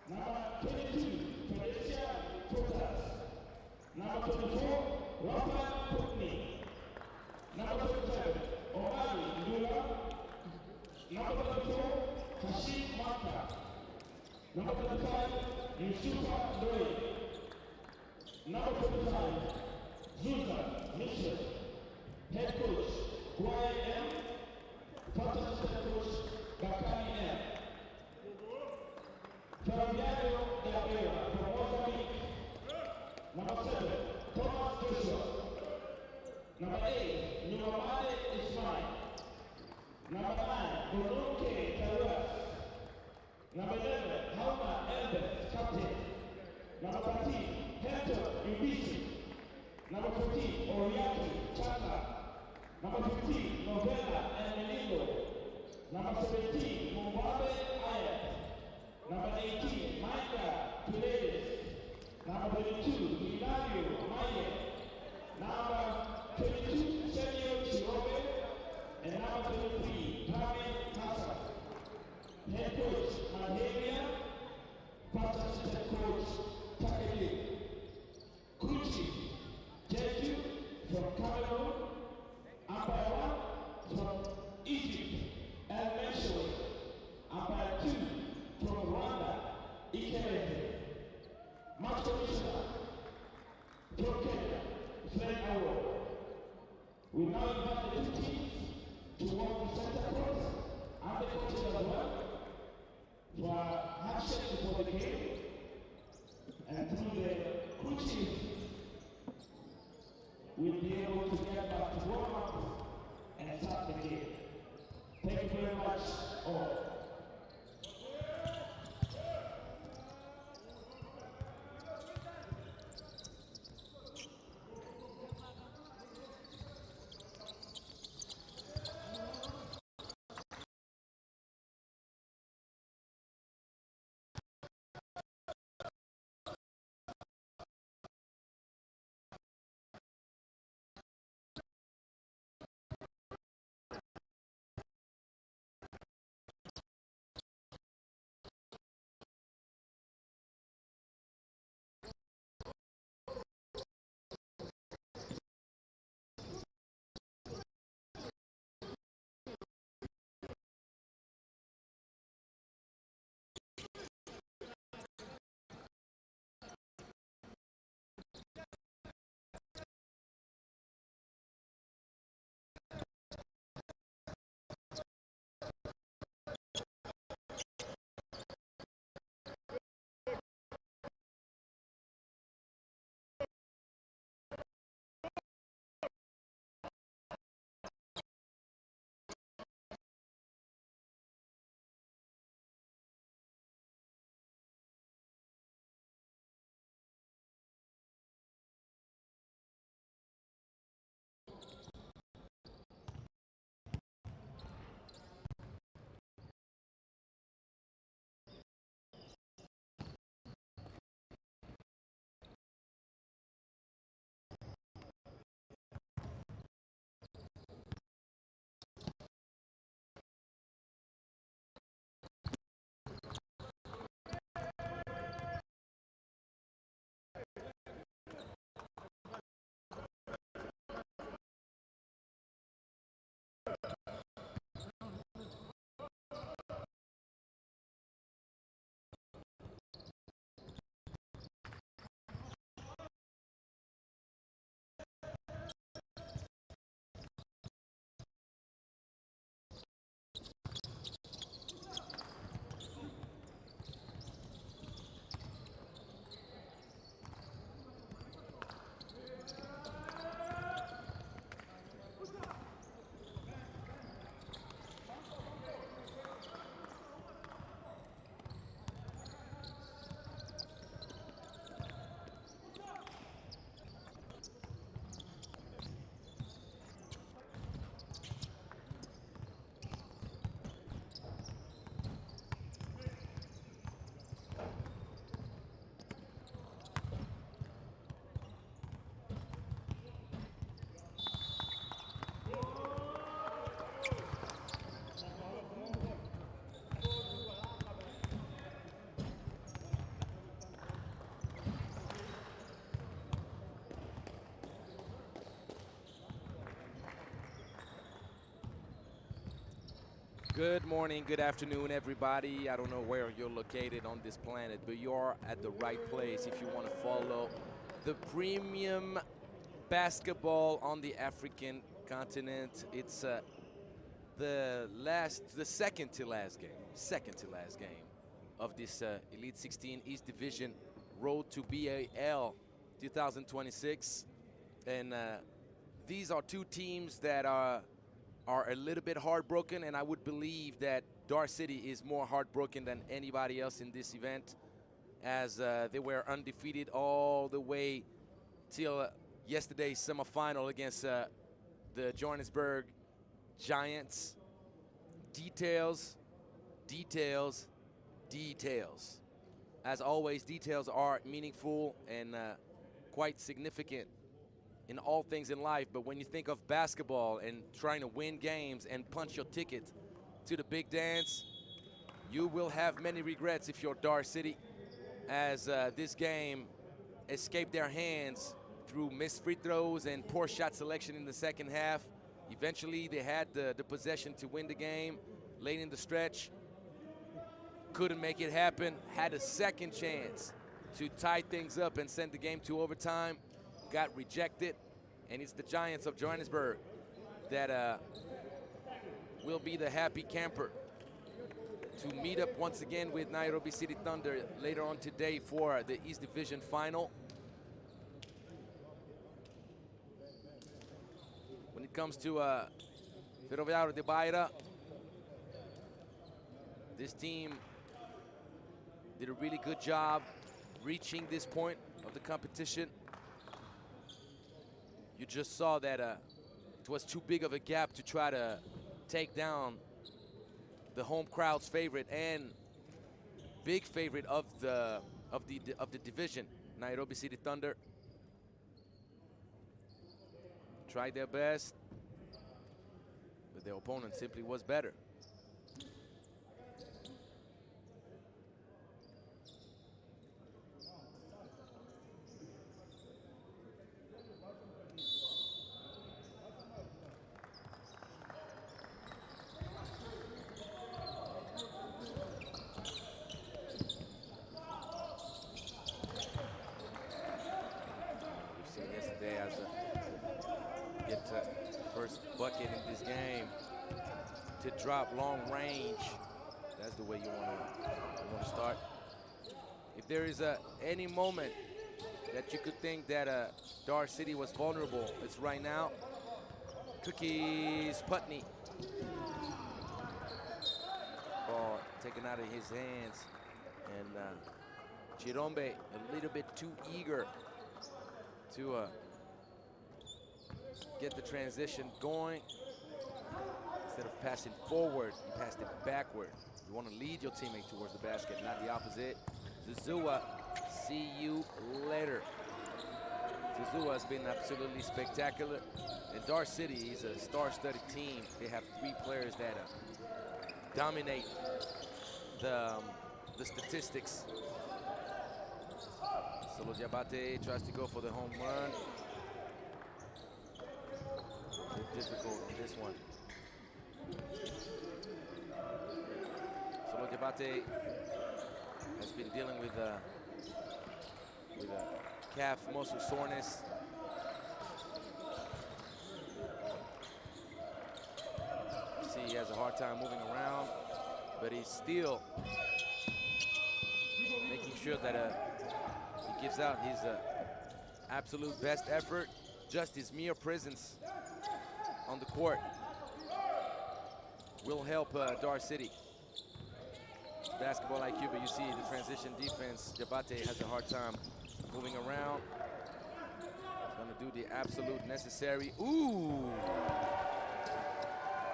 Number 22, Felicia Totas. Number 24, Rafael Putney. Number 27, Omari Lula. Number 34, Hashim Maka. Number 35, Yusufa Lloyd. Number 45, Zulka Mitchell. Head coach, Kwai M. First assistant coach, Bakari M. Ferroviario de Beira from Mozambique. Number 7, Thomas Joshua. Number 8, Numamade Ismail. Number 9, Bonoke Taruas. Number 11, Hauma Elbert, captain. Number 13, Hector Ibisi. Number 14, Oriaki Chaka. Number 15, Novella and Melindo. Number 17, Mumbabe Ayat. Number 18, Micah Pilates. Number 22, Hilario Maye. Number 22, Sergio Chirobe. And number 23, Pame Hassan. Head coach, Malheria. First assistant coach, Takeli. Kuchi, Jeju from Cameroon. Umpire 1 from Egypt, El Meshoui. Umpire 2 from Rwanda, Ikerete. Match commissioner from Kenya, Fred Awo. We now invite the two teams to walk the center court and the coaches as well for a handshake before the game. And through the crew chief, we'll be able to get back to warm up and start the game. Thank you very much all. Good morning, good afternoon, everybody. I don't know where you're located on this planet, but you're at the right place if you want to follow the premium basketball on the African continent. It's the second to last game of this Elite 16 East Division Road to B.A.L 2026, and these are two teams that are a little bit heartbroken, and I would believe that DAR City is more heartbroken than anybody else in this event, as they were undefeated all the way till yesterday's semifinal against the Johannesburg Giants. Details, details, details. As always, details are meaningful and quite significant in all things in life, but when you think of basketball and trying to win games and punch your ticket to the big dance, you will have many regrets if you're DAR City, as this game escaped their hands through missed free throws and poor shot selection in the second half. Eventually, they had the possession to win the game late in the stretch. Couldn't make it happen. Had a second chance to tie things up and send the game to overtime. Got rejected, and it's the Giants of Johannesburg that will be the happy camper to meet up once again with Nairobi City Thunder later on today for the East Division final. When it comes to Ferroviario de Beira, this team did a really good job reaching this point of the competition. You just saw that it was too big of a gap to try to take down the home crowd's favorite and big favorite of the division, Nairobi City Thunder. Tried their best, but their opponent simply was better. First bucket in this game to drop long range. That's the way you want to start. If there is any moment that you could think that DAR City was vulnerable, it's right now. Cookies Putney. Ball taken out of his hands, and Chirombe a little bit too eager to get the transition going. Instead of passing forward, he passed it backward. You want to lead your teammate towards the basket, not the opposite. Zuzua, see you later. Zuzua has been absolutely spectacular. And DAR City is a star-studded team. They have three players that dominate the statistics. Solo Diabate tries to go for the home run. Difficult on this one. Solo Diabate has been dealing with a calf muscle soreness. You see, he has a hard time moving around, but he's still making sure that he gives out his absolute best effort. Just his mere presence on the court will help DAR City. Basketball IQ, but you see the transition defense. Diabate has a hard time moving around. He's gonna do the absolute necessary. Ooh!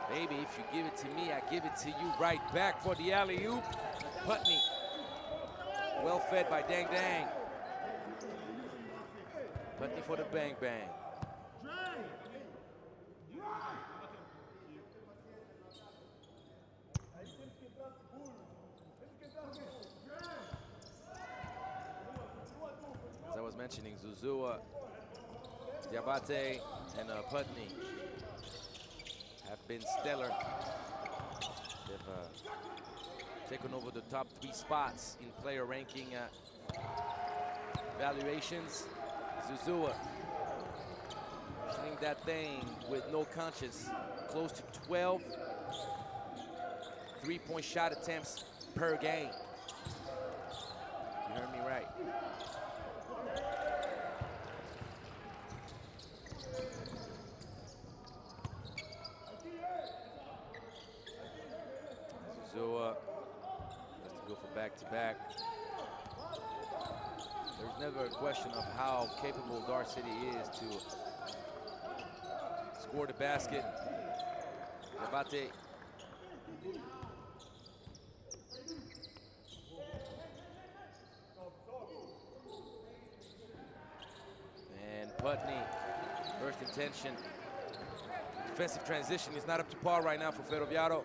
Baby, if you give it to me, I give it to you right back for the alley-oop. Putney, well fed by Dang Dang. Putney for the bang bang. As I was mentioning, Zuzua, Diabate, and Putney have been stellar. They've taken over the top 3 spots in player ranking evaluations. Zuzua shooting that thing with no conscience, close to 12 3-point shot attempts per game. You heard me right. Zuzua has to go for back-to-back. There's never a question of how capable DAR City is to score the basket. Diabate. And Putney, first intention. Defensive transition is not up to par right now for Ferroviario.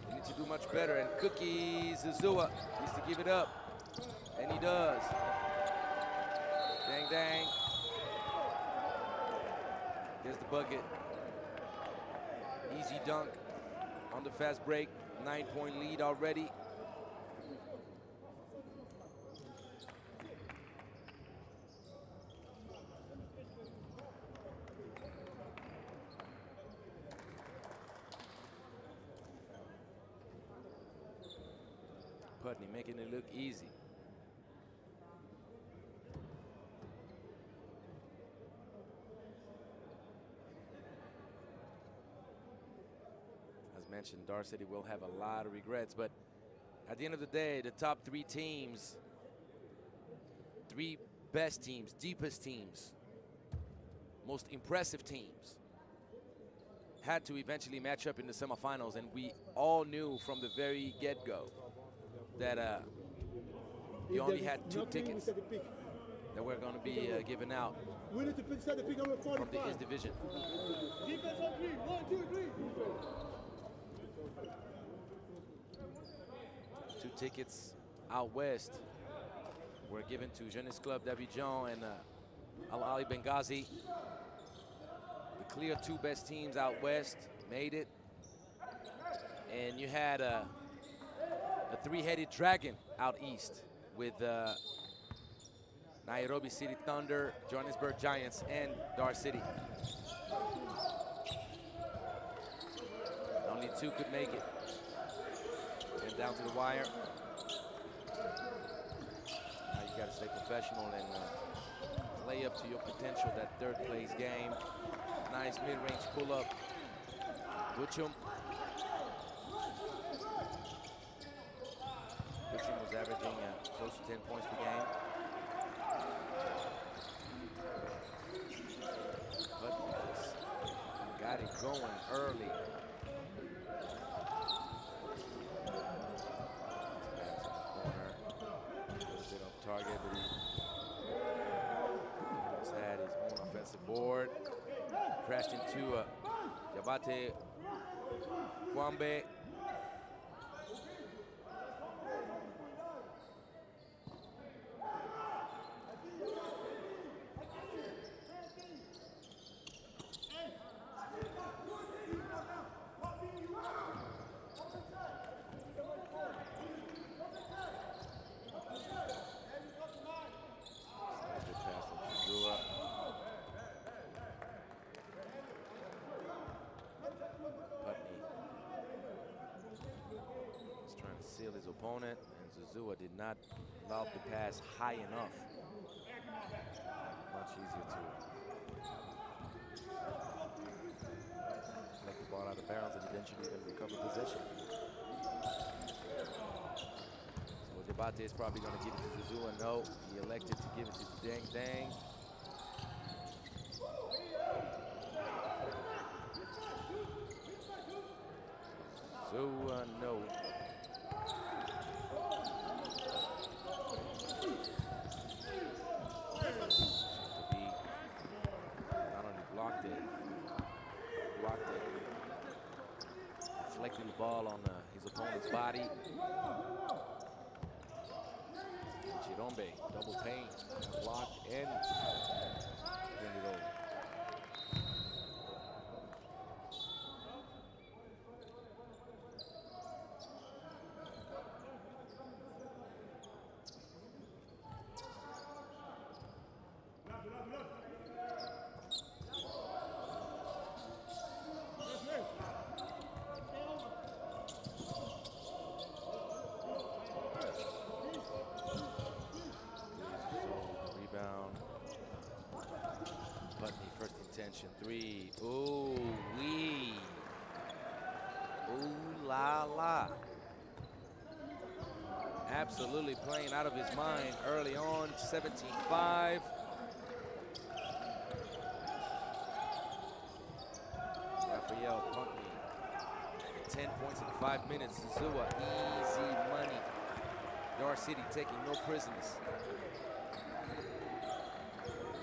They need to do much better. And Cookie Zuzua needs to give it up. And he does. Dang, dang. There's the bucket. Easy dunk on the fast break. 9-point lead already. Putney making it look easy. As mentioned, DAR City will have a lot of regrets, but at the end of the day, the top 3 teams, 3 best teams, deepest teams, most impressive teams, had to eventually match up in the semifinals, and we all knew from the very get-go that you only had 2 tickets that were going to be given out from the East Division. Defense on 3, 1, 2, 3. 2 tickets out west were given to Jeunesse Club d'Abidjan and Al Ali Benghazi. The clear 2 best teams out west made it. And you had a 3-headed dragon out east with Nairobi City Thunder, Johannesburg Giants, and DAR City. Only 2 could make it. And down to the wire. Now you got to stay professional and play up to your potential. That 3rd place game. Nice mid-range pull-up. Butchum. Butchum was averaging close to 10 points per game. But got it going early. Target, but he's had his own offensive board. Crashed into Diabate Kwambe. His opponent, and Zuzua did not lob the pass high enough. Much easier to make the ball out of bounds and eventually even recover possession. So Diabate is probably going to give it to Zuzua. No, he elected to give it to Dang Dang. Zuzua, no. Deflecting the ball on his opponent's body. Chirombe, double paint, blocked and bring it over. Transition 3. Ooh, wee. Ooh la la. Absolutely playing out of his mind early on. 17-5. Raphael Punkney. 10 points in 5 minutes. Zazua, easy money. DAR City taking no prisoners.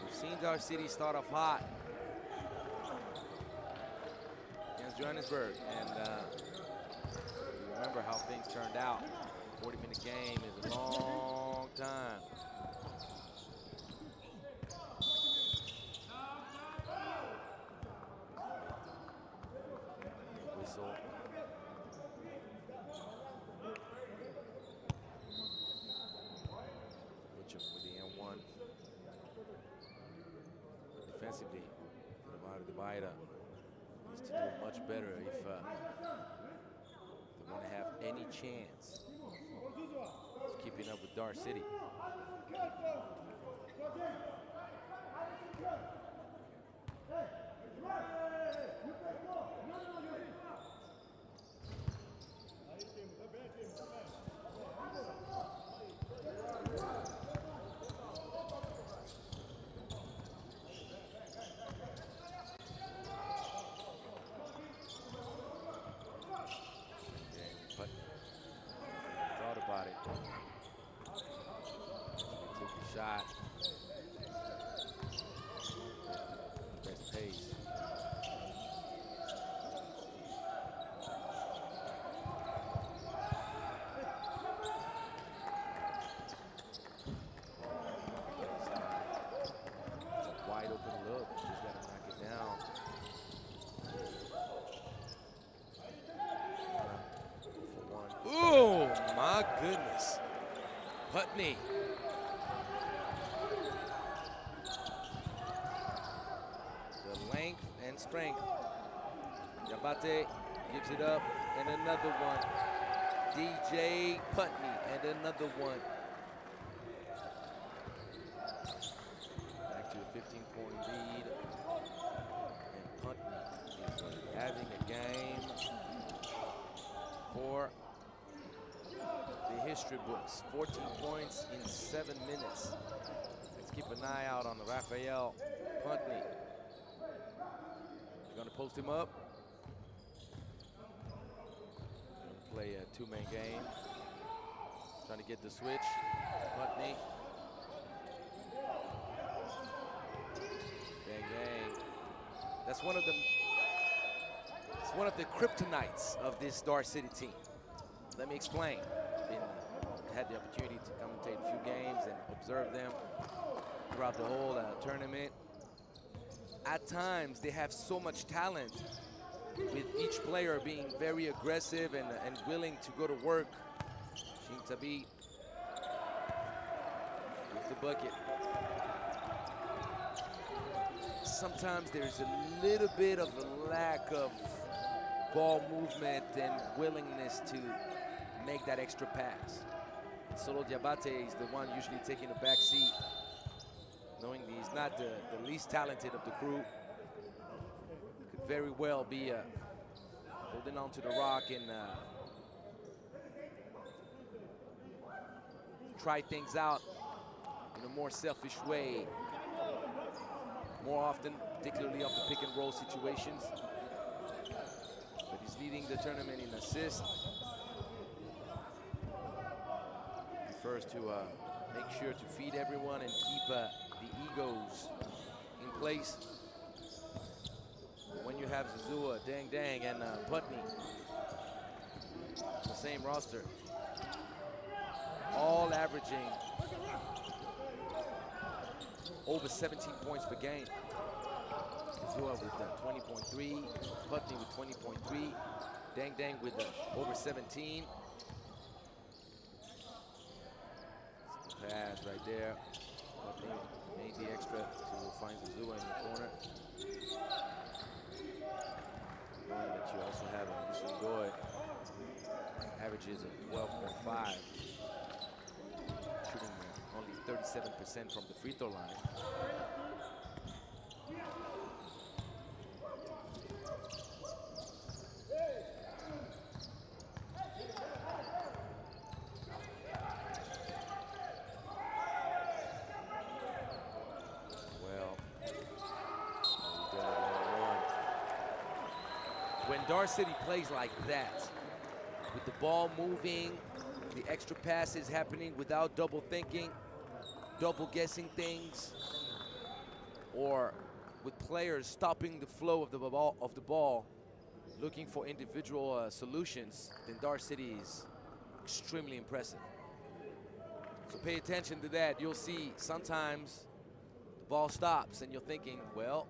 We've seen DAR City start off hot against Johannesburg, and you remember how things turned out. 40-minute game is a long time. Whistle. Mitchell with the N1. Defensively, Beira needs to do much better if they want to have any chance of keeping up with DAR City. Shot. Best pace. It's a wide open look. Just got to knock it down. For one. Oh my goodness. Putney. Length and strength. Diabate gives it up, and another one. DJ Putney, and another one. Back to a 15-point lead. And Putney is having a game for the history books. 14 points in 7 minutes. Let's keep an eye out on the Raphael Putney. Gonna post him up. Gonna play a two-man game. Trying to get the switch. Putney. Bang, bang. That's one of the. It's one of the kryptonites of this DAR City team. Let me explain. Had the opportunity to commentate a few games and observe them throughout the whole tournament. At times, they have so much talent, with each player being very aggressive and willing to go to work. Shintabi with the bucket. Sometimes there's a little bit of a lack of ball movement and willingness to make that extra pass. Solo Diabate is the one usually taking the back seat, knowing he's not the least talented of the crew. Could very well be holding on to the rock and try things out in a more selfish way more often, particularly off the pick and roll situations. But he's leading the tournament in assists. Prefers to make sure to feed everyone and keep the egos in place. But when you have Zazua, Dang Dang, and Putney, the same roster, all averaging over 17 points per game. Zazua with 20.3, Putney with 20.3, Dang Dang with over 17. Pass right there. Putney made the extra to find Zazua in the corner. Knowing that you also have Usundoy, averages of 12.5, shooting only 37% from the free throw line. Dar City plays like that, with the ball moving, the extra passes happening without double thinking, double guessing things, or with players stopping the flow of the ball, looking for individual solutions, then Dar City is extremely impressive. So pay attention to that. You'll see sometimes the ball stops and you're thinking, well,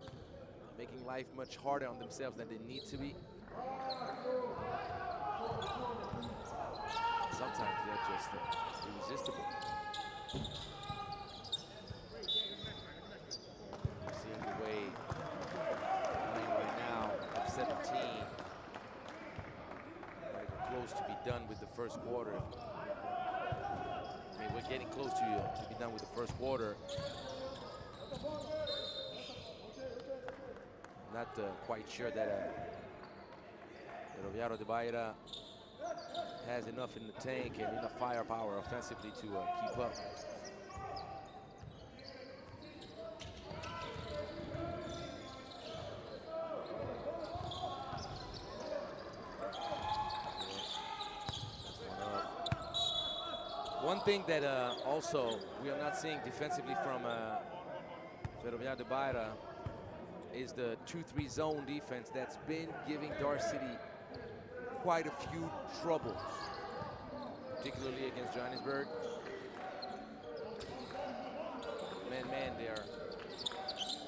they're making life much harder on themselves than they need to be. Sometimes they're just irresistible. Seeing the way they're playing right now at 17. Close to be done with the first quarter. I mean, we're getting close to be done with the first quarter. Not quite sure that Ferroviario de Beira has enough in the tank and enough firepower offensively to keep up. One thing that also we are not seeing defensively from Ferroviario de Beira is the 2-3 zone defense that's been giving Dar City quite a few troubles, particularly against Johannesburg. Man, they are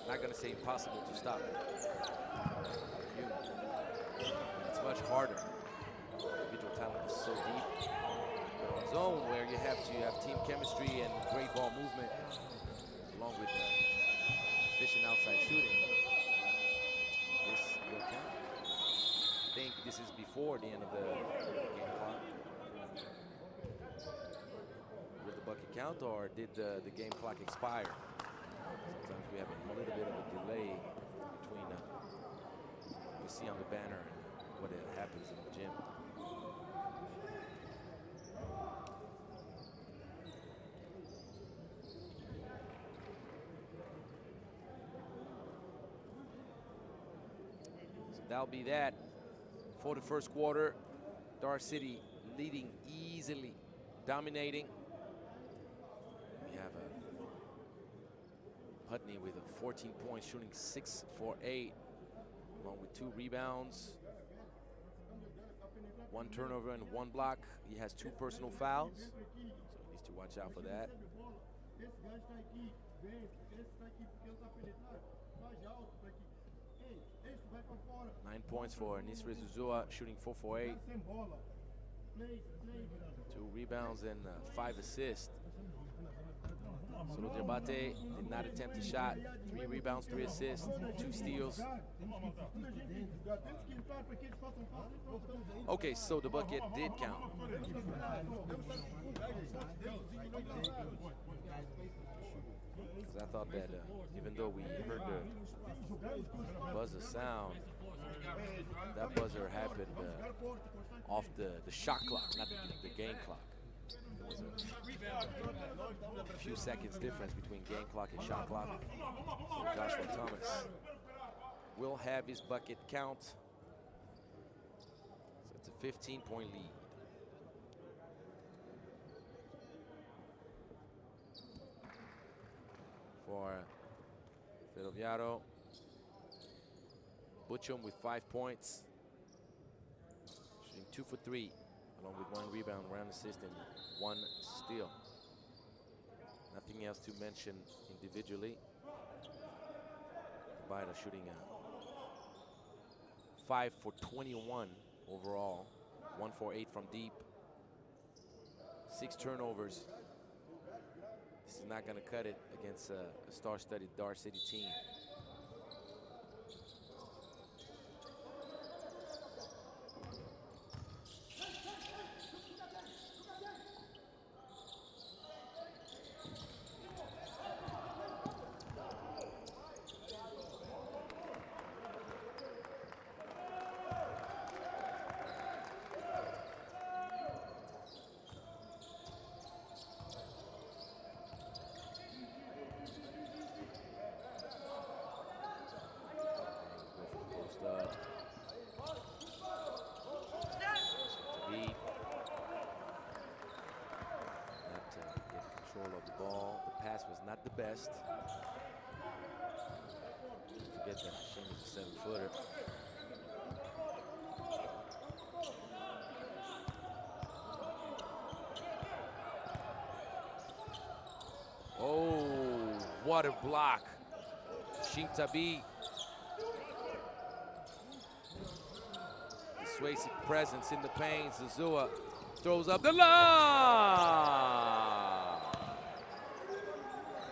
not going to say impossible to stop. It's much harder. Individual talent is so deep. Zone where you have to have team chemistry and great ball movement, along with efficient outside shooting. This will count. I think this is before the end of the game clock. Will the bucket count, or did the game clock expire? Sometimes we have a little bit of a delay between what we see on the banner and what happens in the gym. That'll be that for the first quarter. Dar City leading easily, dominating. We have Putney with 14 points, shooting 6 for 8, along with 2 rebounds, 1 turnover and 1 block. He has 2 personal fouls, so he needs to watch out for that. 9 points for Nisre Zuzua, shooting 4 for 8. 2 rebounds and 5 assists. Solo Diabate did not attempt a shot. 3 rebounds, 3 assists, 2 steals. Okay, so the bucket did count. Because I thought that even though we heard the buzzer sound, that buzzer happened off the shot clock, not the game clock. There was a few seconds difference between game clock and shot clock. So Joshua Thomas will have his bucket count. So it's a 15-point lead. For Ferroviario, Butchum with 5 points, shooting 2 for 3, along with 1 rebound, 1 assist, and 1 steal. Nothing else to mention individually. Beira shooting 5 for 21 overall, 1 for 8 from deep, 6 turnovers. This is not going to cut it against a star-studded Dar City team. ball. The pass was not the best. Don't forget that Hashim is a 7-footer. Oh, what a block. Shintabi. Persuasive presence in the paint. Zazua throws up the line.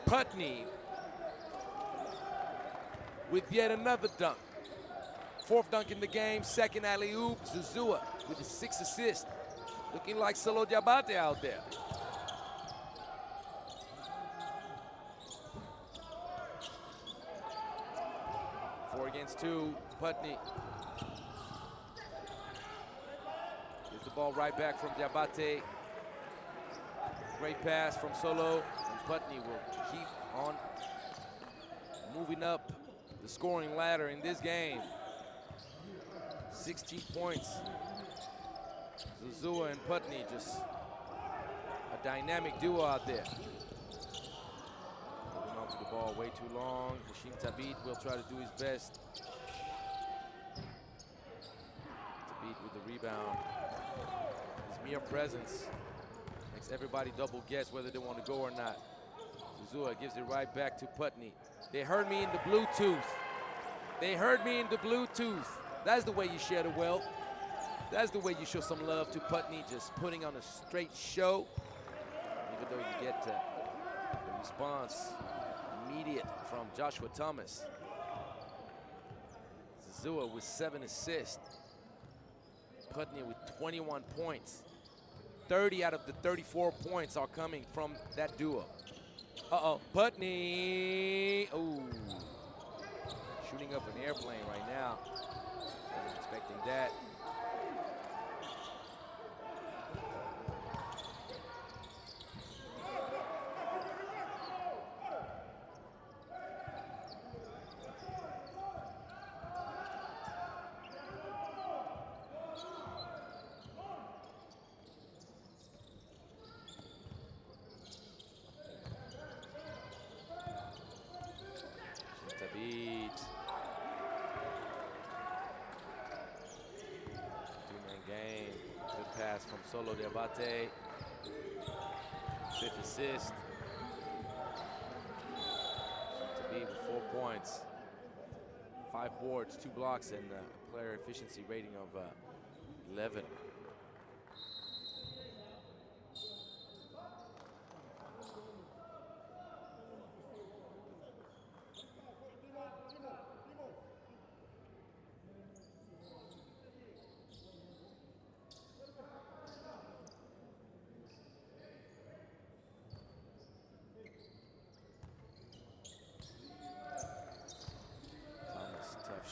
Putney with yet another dunk. 4th dunk in the game, 2nd alley-oop. Zazua with his 6th assist. Looking like Solo Diabate out there. Four against 2, Putney. Gives the ball right back from Diabate. Great pass from Solo, and Putney will keep on moving up the scoring ladder in this game. 16 points. Zazua and Putney, just a dynamic duo out there. Holding on to the ball way too long. Hashim Tabit will try to do his best. Tabit with the rebound. His mere presence makes everybody double guess whether they want to go or not. Zazua gives it right back to Putney. They heard me in the Bluetooth. They heard me in the Bluetooth. That's the way you share the wealth. That's the way you show some love to Putney, just putting on a straight show. Even though you get the response immediate from Joshua Thomas. Zazua with 7 assists. Putney with 21 points. 30 out of the 34 points are coming from that duo. Uh-oh, Putney. Ooh. Shooting up an airplane right now. Wasn't expecting that. From Solo Diabate, 5th assist. To be with 4 points, 5 boards, 2 blocks, and a player efficiency rating of 11.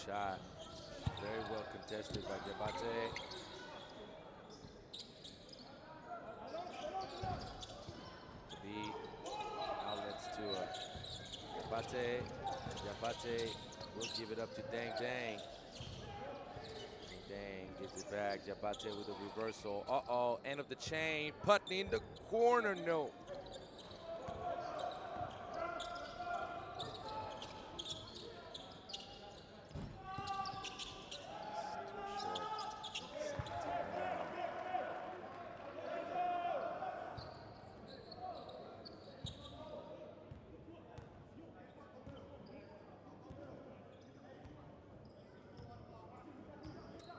Shot, very well contested by Diabate. To be outlets to Diabate. Diabate will give it up to Dang Dang. Dang gives it back. Diabate with a reversal. Uh-oh, end of the chain. Putney in the corner, no.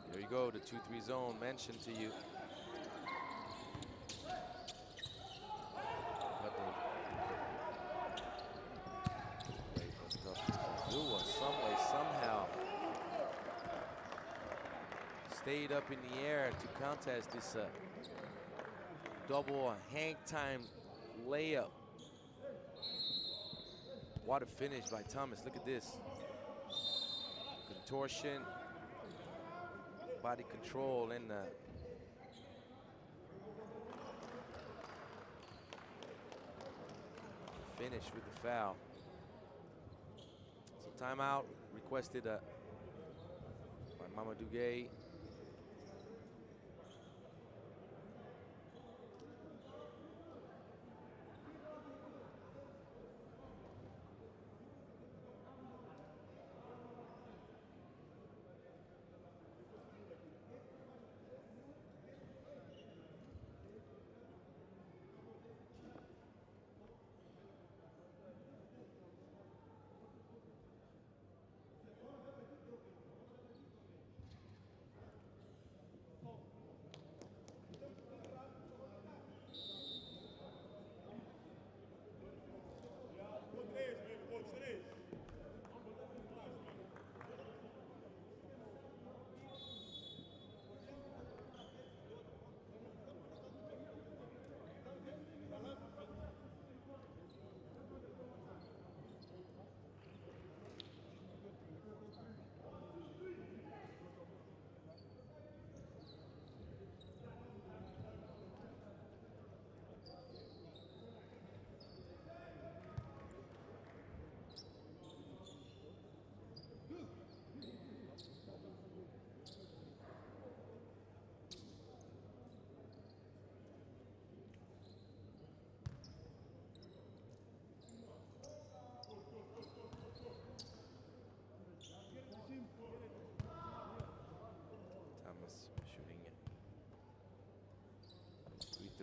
There you go, the 2-3 zone mentioned to you. Great stuff. Zazua, some way, somehow, stayed up in the air to contest this double hang time layup. What a finish by Thomas. Look at this. Contortion. Body control and finish with the foul. So timeout requested by Mamadou Gueye.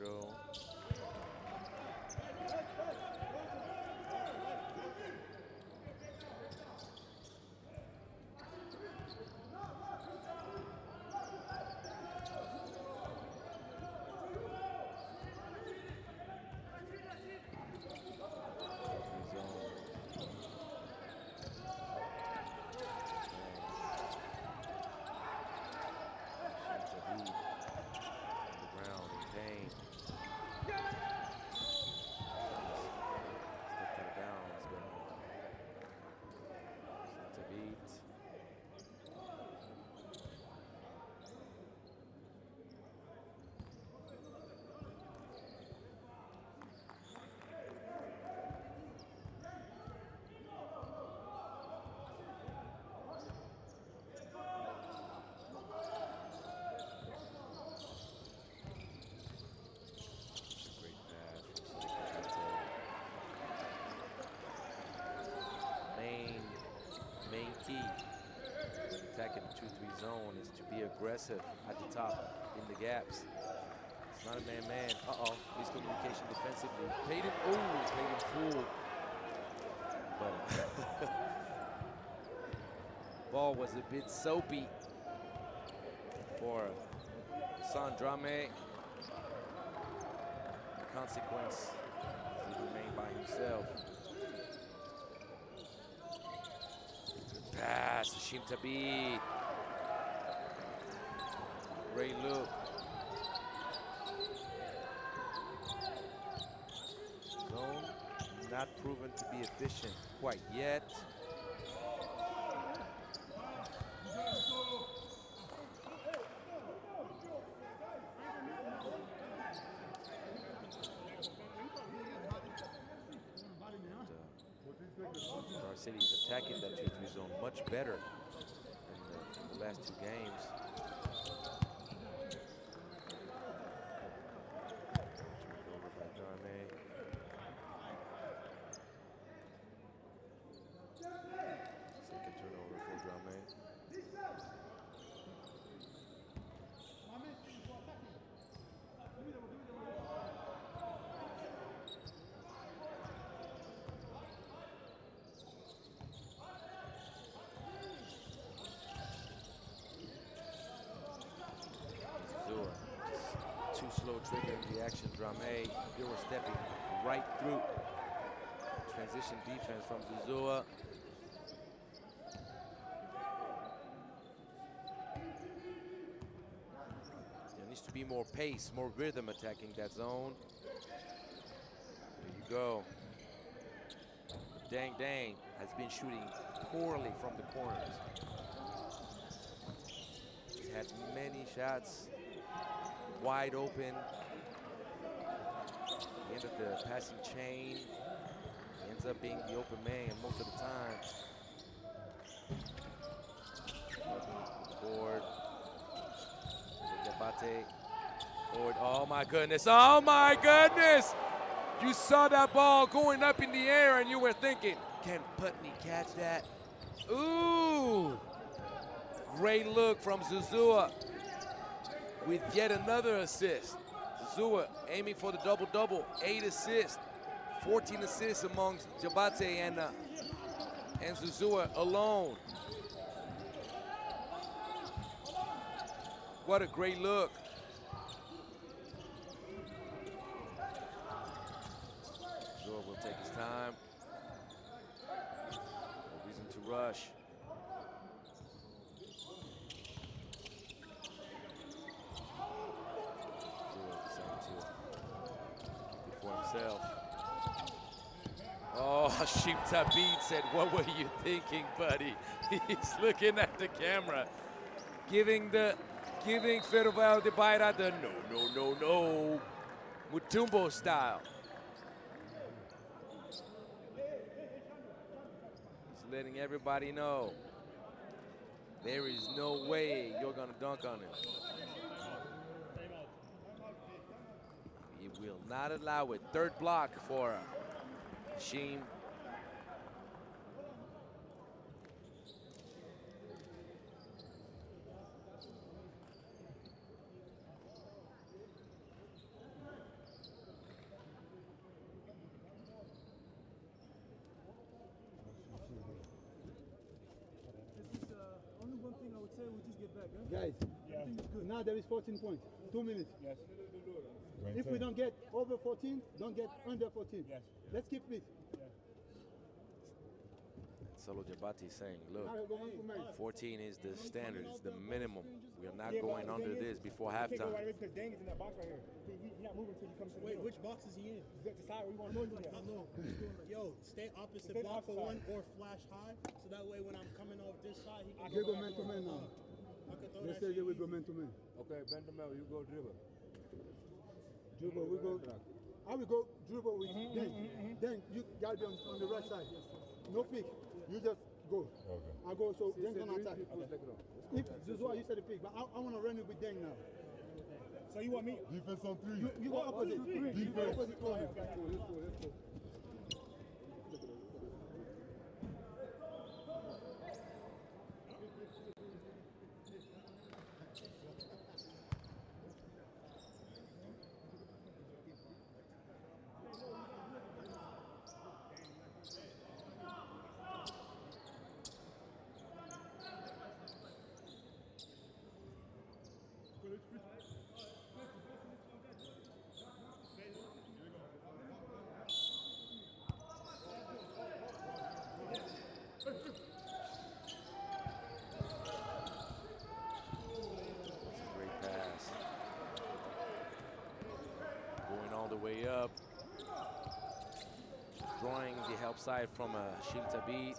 go. Main key when attacking the 2-3 zone is to be aggressive at the top in the gaps. It's not a man-man. Uh-oh, miscommunication defensively. Paid him full. But ball was a bit soapy for Sandrame. The consequence, he remained by himself. Pass, Hashim Tabit. Great look. Zone not proven to be efficient quite yet. Our City is attacking that 2-3 zone much better in the last 2 games. Turned over by Darme. Second turnover for Darme. Too slow triggering the action. Drame, they were stepping right through. Transition defense from Zuzua. There needs to be more pace, more rhythm attacking that zone. There you go. Dang Dang has been shooting poorly from the corners. He's had many shots wide open. He ended the passing chain. He ends up being the open man most of the time. Board. Debate. Board. Oh my goodness. Oh my goodness! You saw that ball going up in the air and you were thinking, can Putney catch that? Ooh! Great look from Zuzua with yet another assist. Zuzua aiming for the double-double, 8 assists, 14 assists amongst Jabate and Zuzua alone. What a great look. Zuzua will take his time. No reason to rush. Oh, Hashim Tabit said, what were you thinking, buddy? He's looking at the camera, giving Ferroviario de Beira the no, Mutumbo style. He's letting everybody know there is no way you're gonna dunk on him. He will not allow it. Third block for Hashim. Guys, now there is 14 points. 2 minutes. Yes. If we don't get over 14, don't get under 14. Yes. Let's keep it. Solo Jabati saying, look, Now go 1 to 14 is the standard, it's the minimum. We are not Yeah, going but the under thing this is, before you can't go halftime. right away because Dang is in that box right here. He's not moving until you come to the Wait, middle. which box is he in? He's at the side where you want to move to. I know. Yo, stay opposite Stay block for outside. 1 or flash high, so that way when I'm coming off this side, he can They go back man to door. man now. I can throw Let's that say shit they will go easy. man to man. Okay, Benjamin, you go dribble. Dribble, we go. I will go dribble with Deng. Deng, you gotta be on the right side. No pick. You just go. Okay. I go, so Deng gonna attack. Push the ground. If this is why you said the pick, but I want to run it with Deng now. So you want me? Defense on 3. You go opposite. You go opposite corner. Let's go, let's go, let's go. Great pass. Going all the way up. Drawing the help side from Hashim Tabit.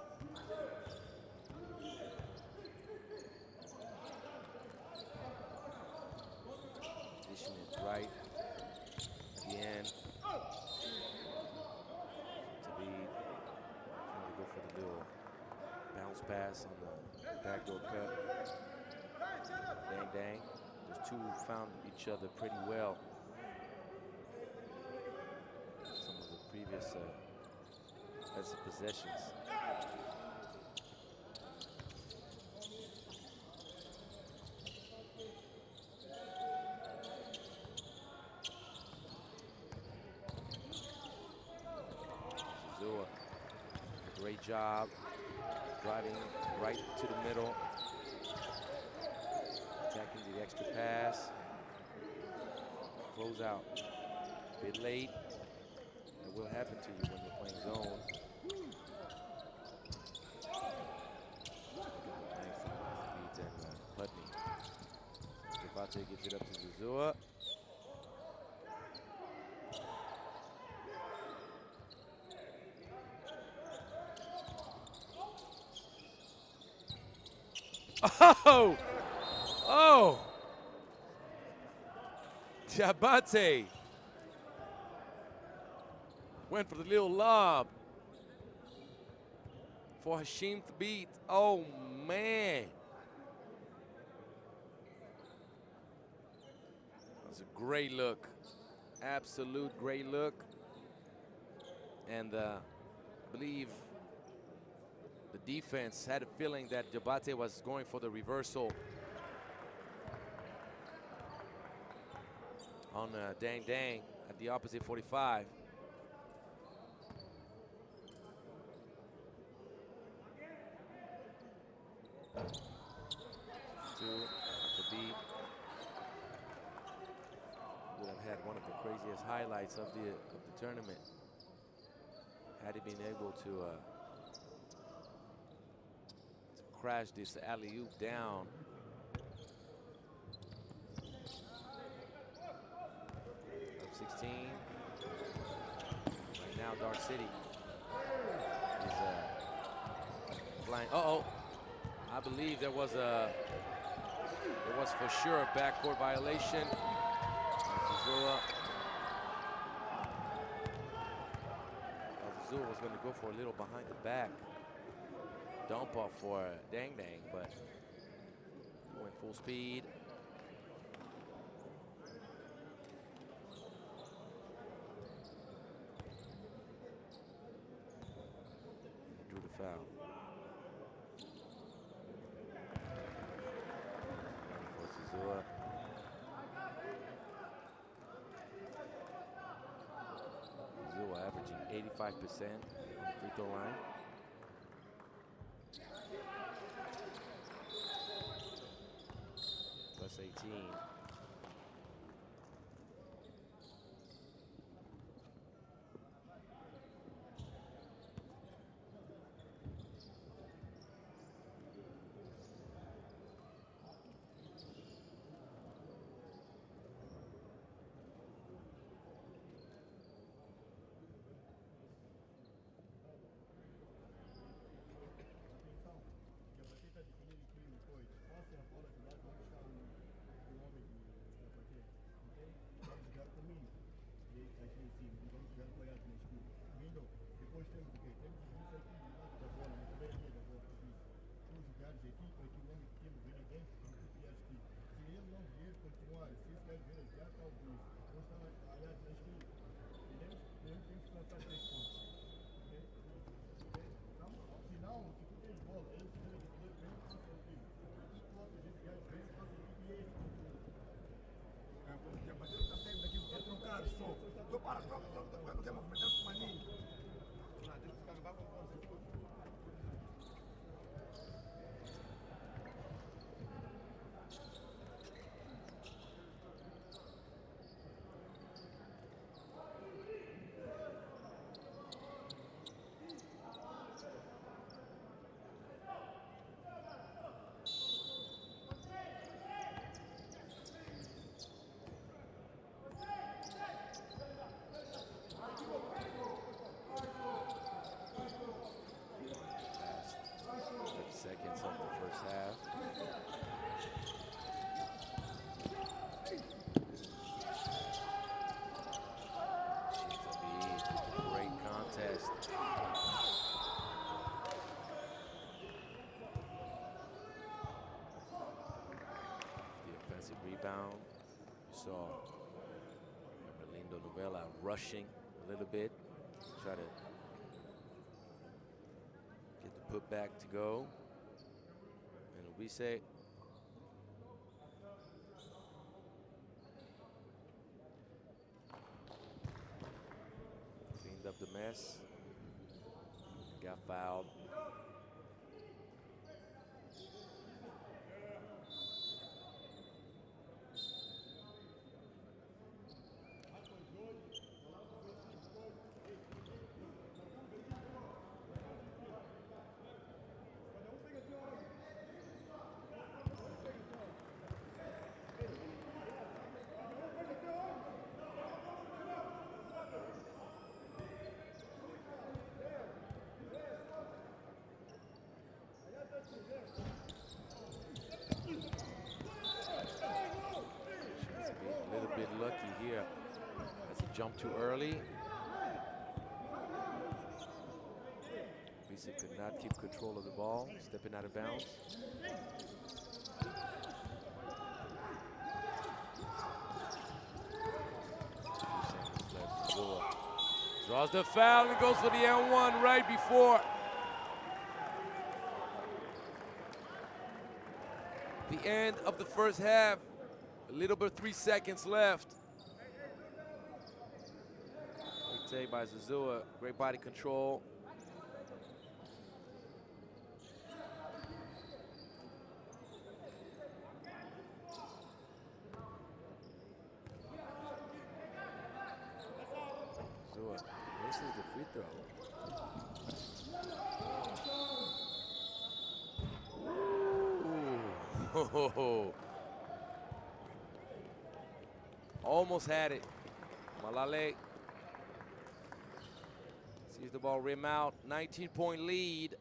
Dishing it right at the end. Tabit trying to go for the little bounce pass on the backdoor cut. Dang Dang. Those two found each other pretty well. Some of the previous offensive possessions. Zua, a great job driving right to the middle. Attacking the extra pass. Close out. A bit late. It will happen to you when you're playing zone. Nice from Beat and Putney. Jabate gives it up to Zuzua. Oh! Oh! Jabate went for the little lob for Hashim to beat. Oh, man. That was a great look. Absolute great look. And I believe the defense had a feeling that Jabate was going for the reversal on Dang Dang at the opposite 45. Two at the beat. Would have had one of the craziest highlights of the tournament had he been able to crash this alley-oop down. Up 16. Right now, Dark City is flying. Uh-oh. I believe there was for sure a backcourt violation. Zuzua was going to go for a little behind the back dump off for Dang Dang, but he went full speed. Drew the foul. For Zuzua. Zuzua averaging 85% on the free throw line. +18. Seconds of the first half. FBE, great contest. The offensive rebound. You saw Lindo Novella rushing a little bit, try to get the putback to go. And we say cleaned up the mess, got fouled. Lucky here as he jumped too early. Bisi could not keep control of the ball, stepping out of bounds. 2 seconds left. Zua draws the foul and goes for the N1 right before the end of the first half. A little bit, 3 seconds left. Great take by Zazua, great body control. Zazua misses the free throw. Ooh. Almost had it. Malale sees the ball rim out. 19-point lead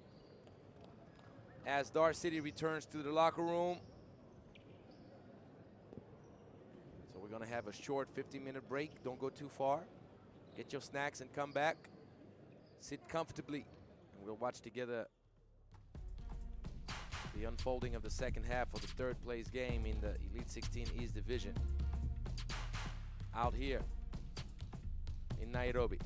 as DAR City returns to the locker room. So we're gonna have a short 15-minute break. Don't go too far. Get your snacks and come back. Sit comfortably, and we'll watch together the unfolding of the second half of the third place game in the Elite 16 East Division. Out here in Nairobi.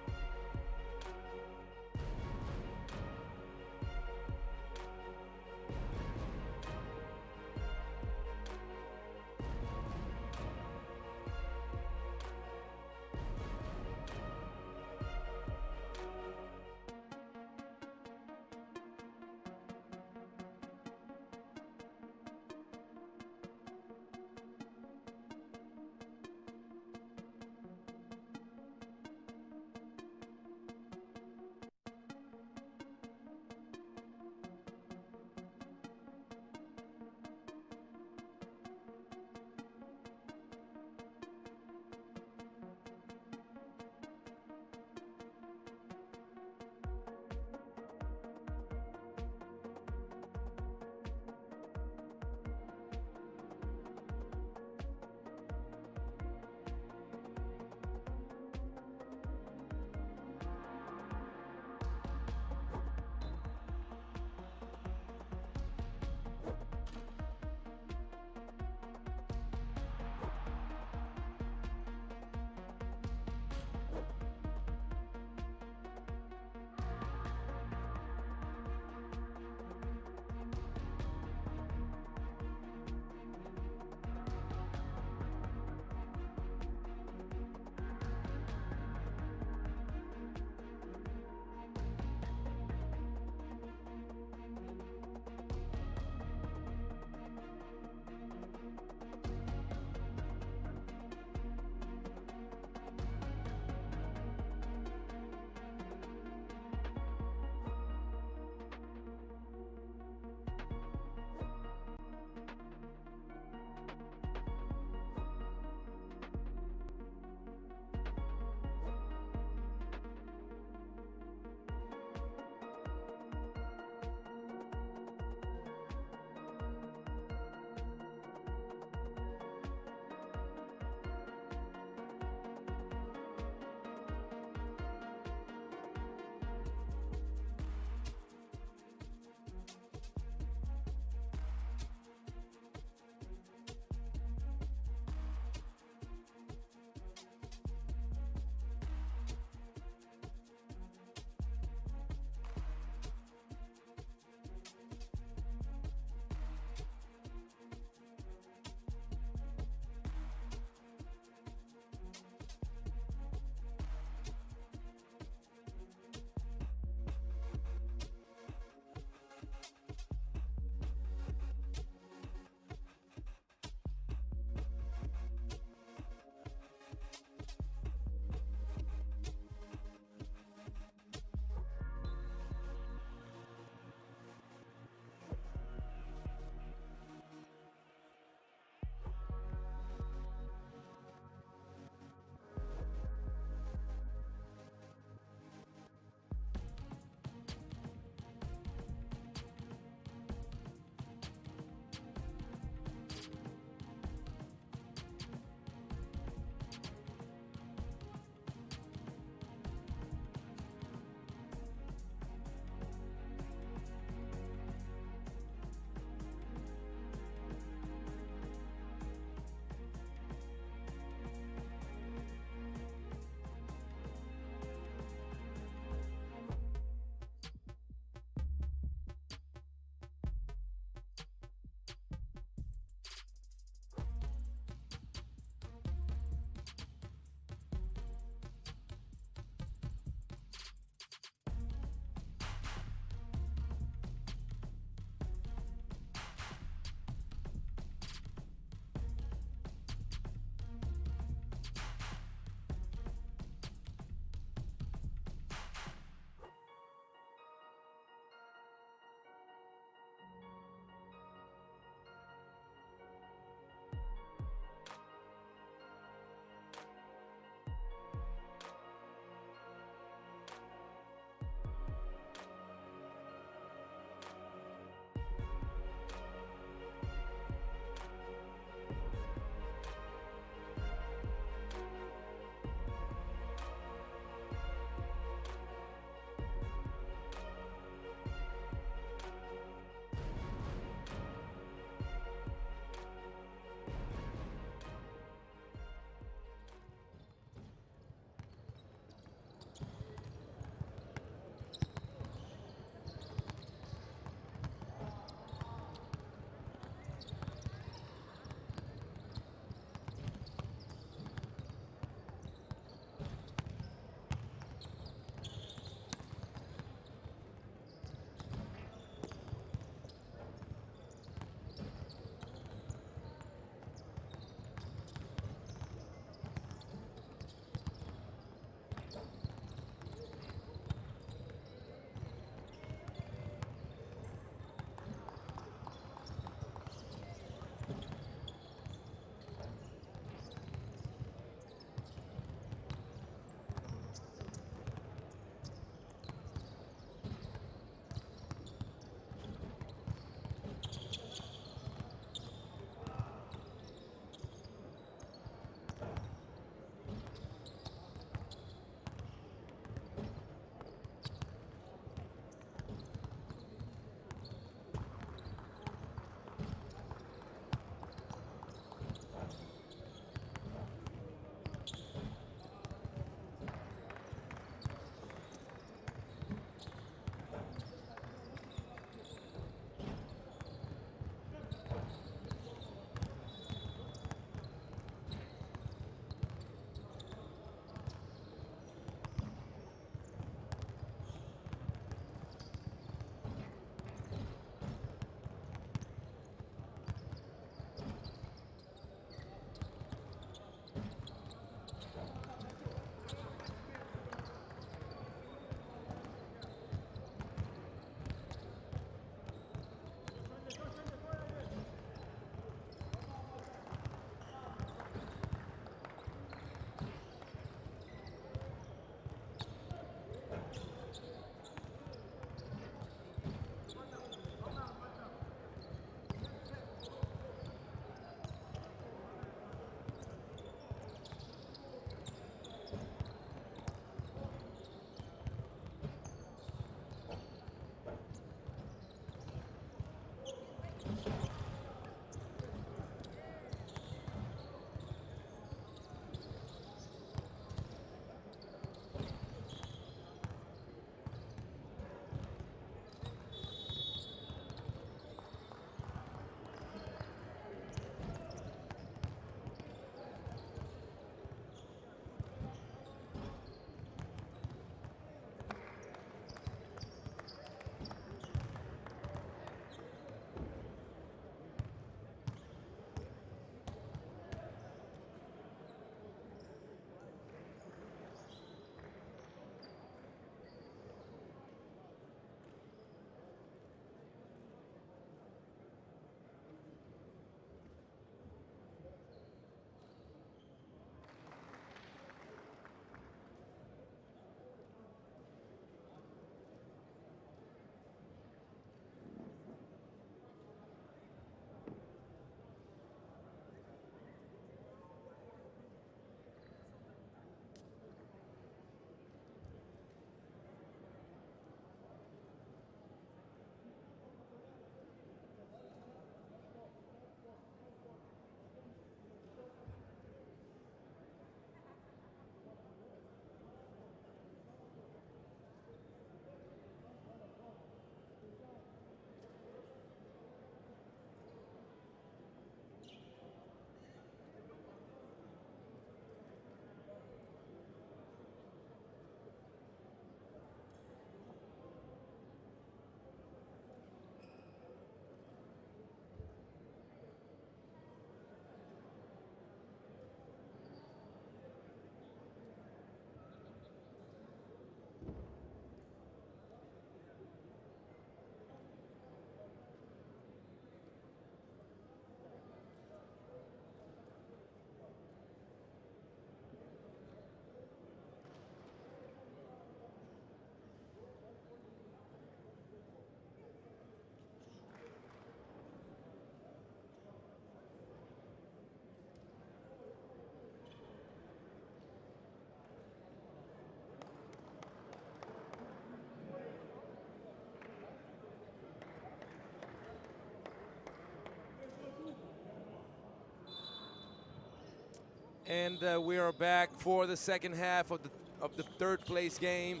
And we are back for the second half of the third place game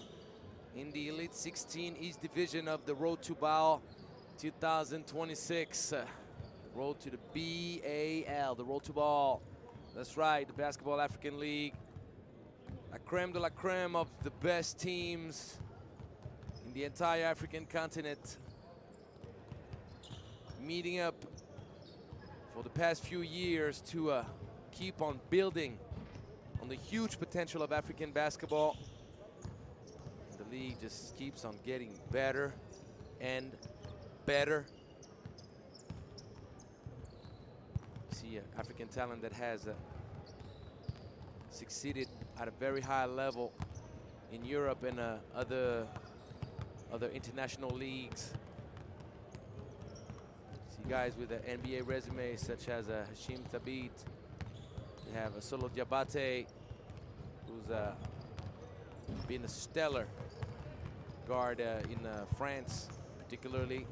in the Elite 16 East Division of the Road to B.A.L 2026. Road to the B.A.L, the Road to B.A.L. That's right, the Basketball African League. La creme de la creme of the best teams in the entire African continent, meeting up for the past few years to keep on building on the huge potential of African basketball. The league just keeps on getting better and better. See African talent that has succeeded at a very high level in Europe and other international leagues. See guys with an NBA resume such as Hashim Thabit. You have Solo Diabate, who's been a stellar guard in France, particularly.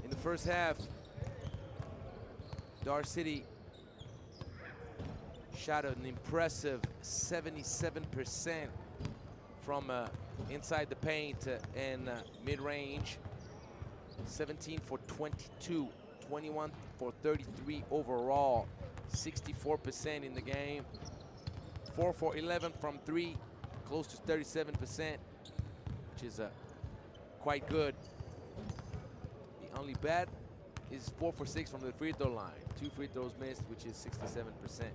In the first half, DAR City shot an impressive 77% from inside the paint and mid-range. 17 for 22, 21 for 33 overall, 64% in the game. 4 for 11 from 3, close to 37%, which is quite good. The only bad is 4 for 6 from the free throw line. 2 free throws missed, which is 67%.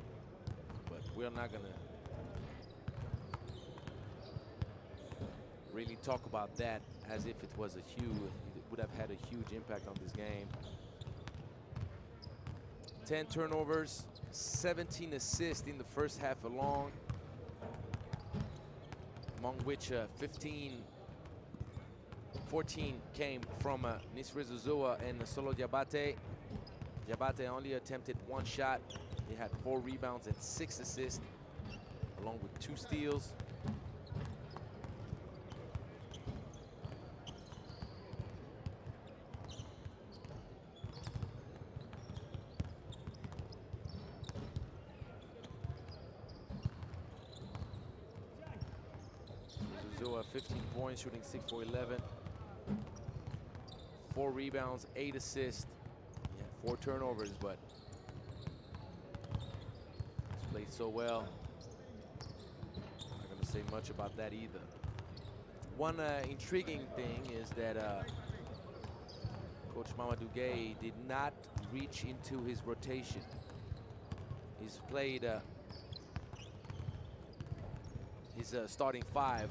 But we're not gonna really talk about that as if it was it would have had a huge impact on this game. 10 turnovers, 17 assists in the first half alone, among which 14 came from Nisre Zuzua and Solo Diabate. Diabate only attempted 1 shot. He had 4 rebounds and 6 assists, along with 2 steals. Zuzua 15 points, shooting 6 for 11. 4 rebounds, 8 assists. He had 4 turnovers, but he's played so well. Not gonna say much about that either. One intriguing thing is that Coach Mamadou Gueye did not reach into his rotation. He's played his starting 5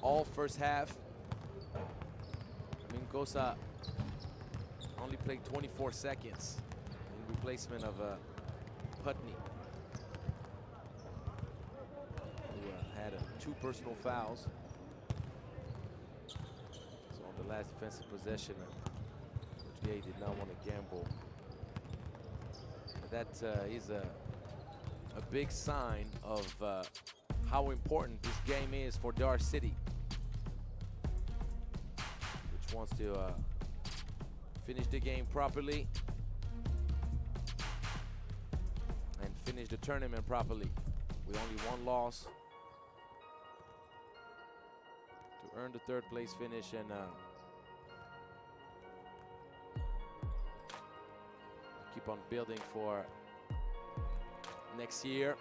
all first half. Mingosa only played 24 seconds in replacement of Putney, who had 2 personal fouls. So on the last defensive possession, Coach Gueye did not want to gamble. That is a big sign of how important this game is for DAR City, which wants to finish the game properly and finish the tournament properly with only 1 loss to earn the 3rd place finish and keep on building for next year.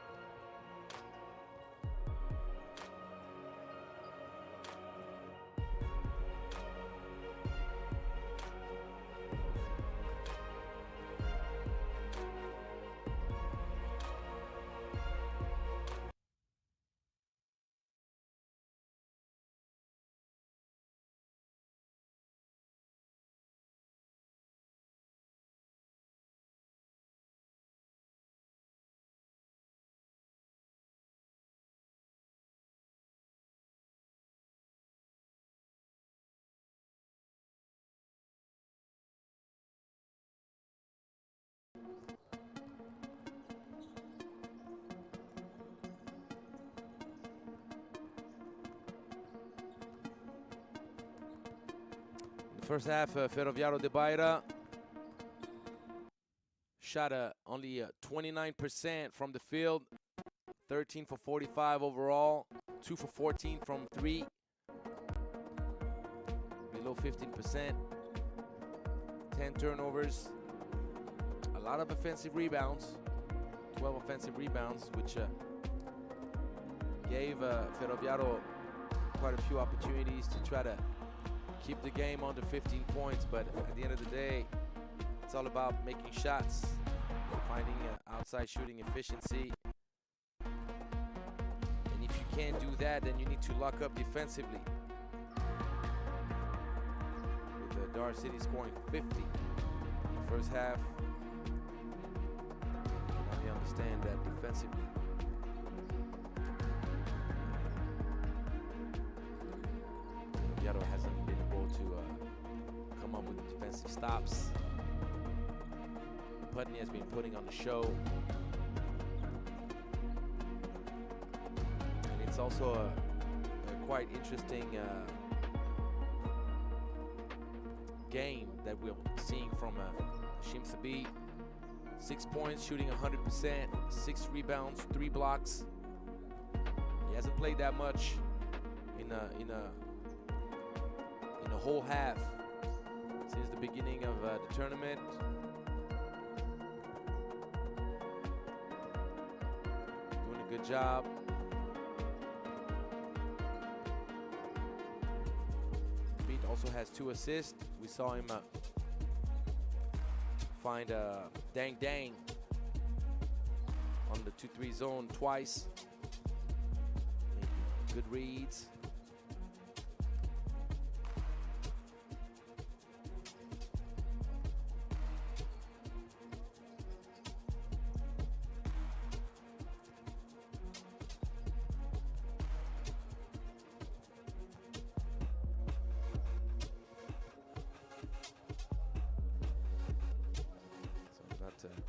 First half, Ferroviario de Beira shot only 29% from the field, 13 for 45 overall, 2 for 14 from 3, below 15%, 10 turnovers, a lot of offensive rebounds, 12 offensive rebounds, which gave Ferroviario quite a few opportunities to try to keep the game under 15 points, but at the end of the day, it's all about making shots, finding outside shooting efficiency. And if you can't do that, then you need to lock up defensively. With DAR City scoring 50 in the first half, you understand that defensively. Ferroviario hasn't been able to come up with defensive stops. Putney has been putting on the show. And it's also a quite interesting game that we're seeing from Shimsabi. 6 points, shooting 100%, 6 rebounds, 3 blocks. He hasn't played that much in a whole half since the beginning of the tournament. Doing a good job. Pete also has 2 assists. We saw him find Dang Dang on the 2-3 zone twice. Making good reads.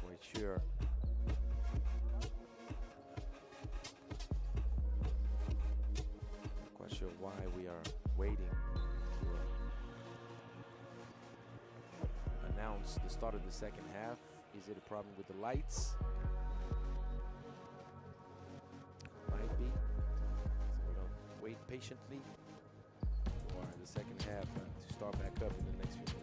Quite sure. Not quite sure why we are waiting to announce the start of the second half. Is it a problem with the lights? Might be. So we're gonna wait patiently for the second half to start back up in the next few minutes.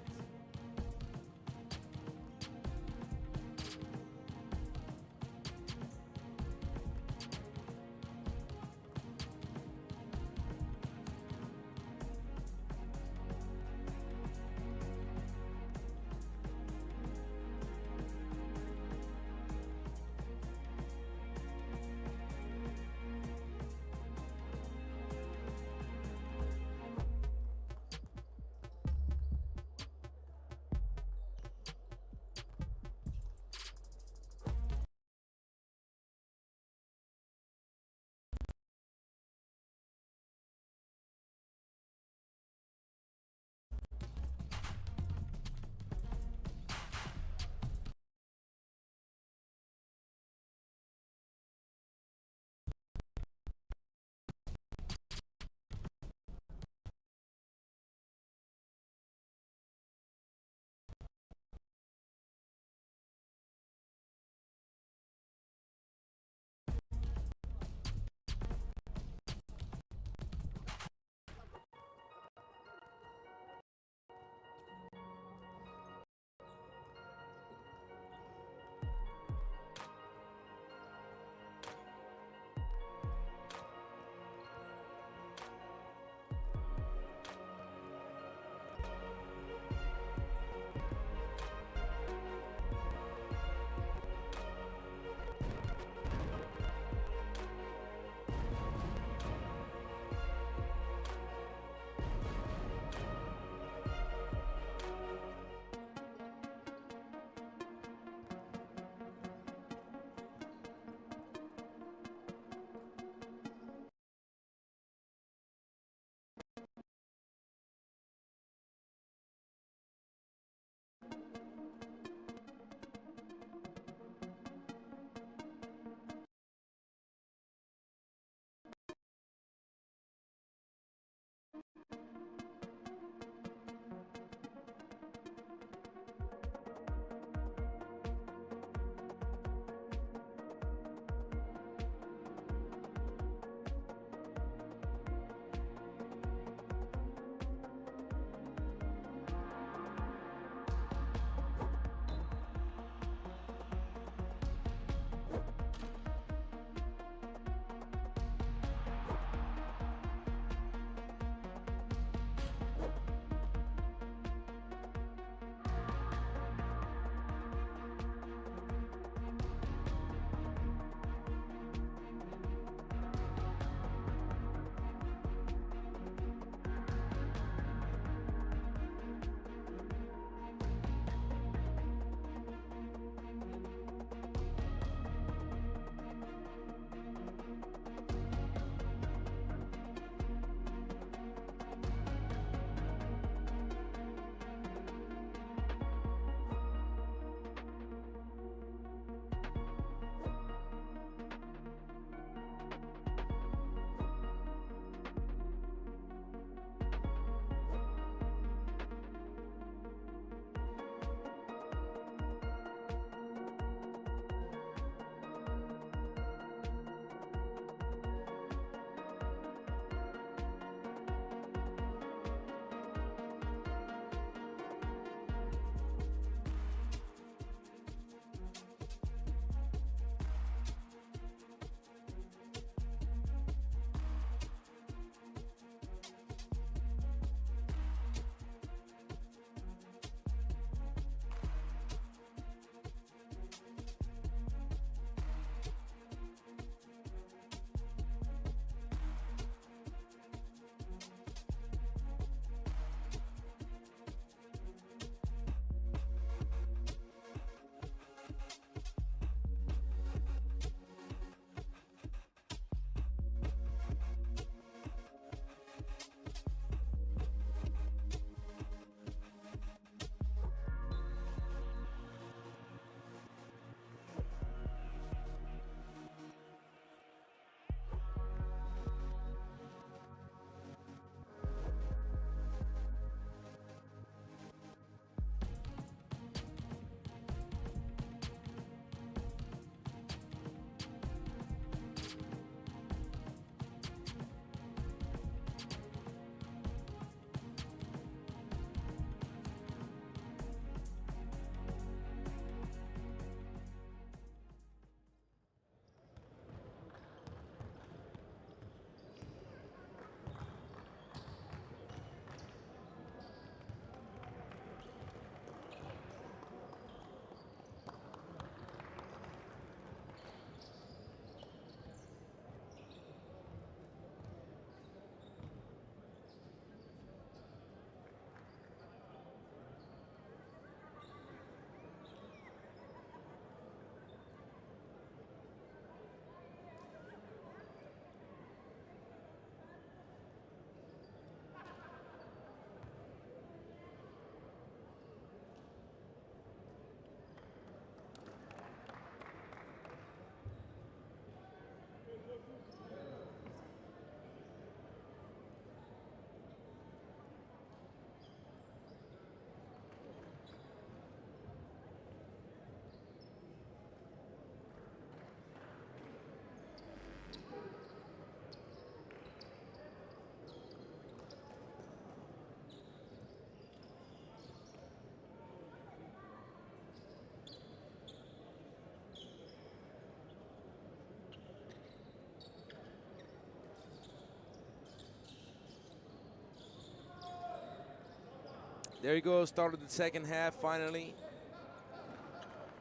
There you go, started the second half finally.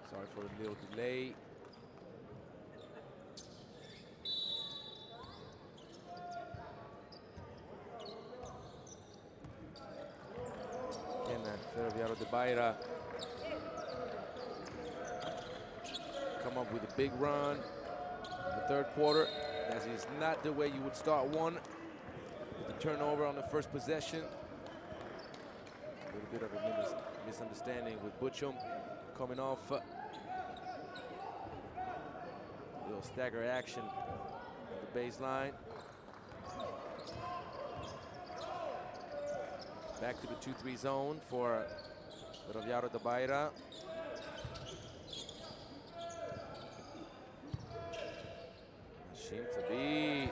Sorry for the little delay. Again, Ferroviario de Beira come up with a big run in the third quarter. That is not the way you would start one with the turnover on the first possession. A little bit of a misunderstanding with Butchum coming off. Little stagger action at the baseline. Back to the 2-3 zone for Ferroviario de Beira. Seems to be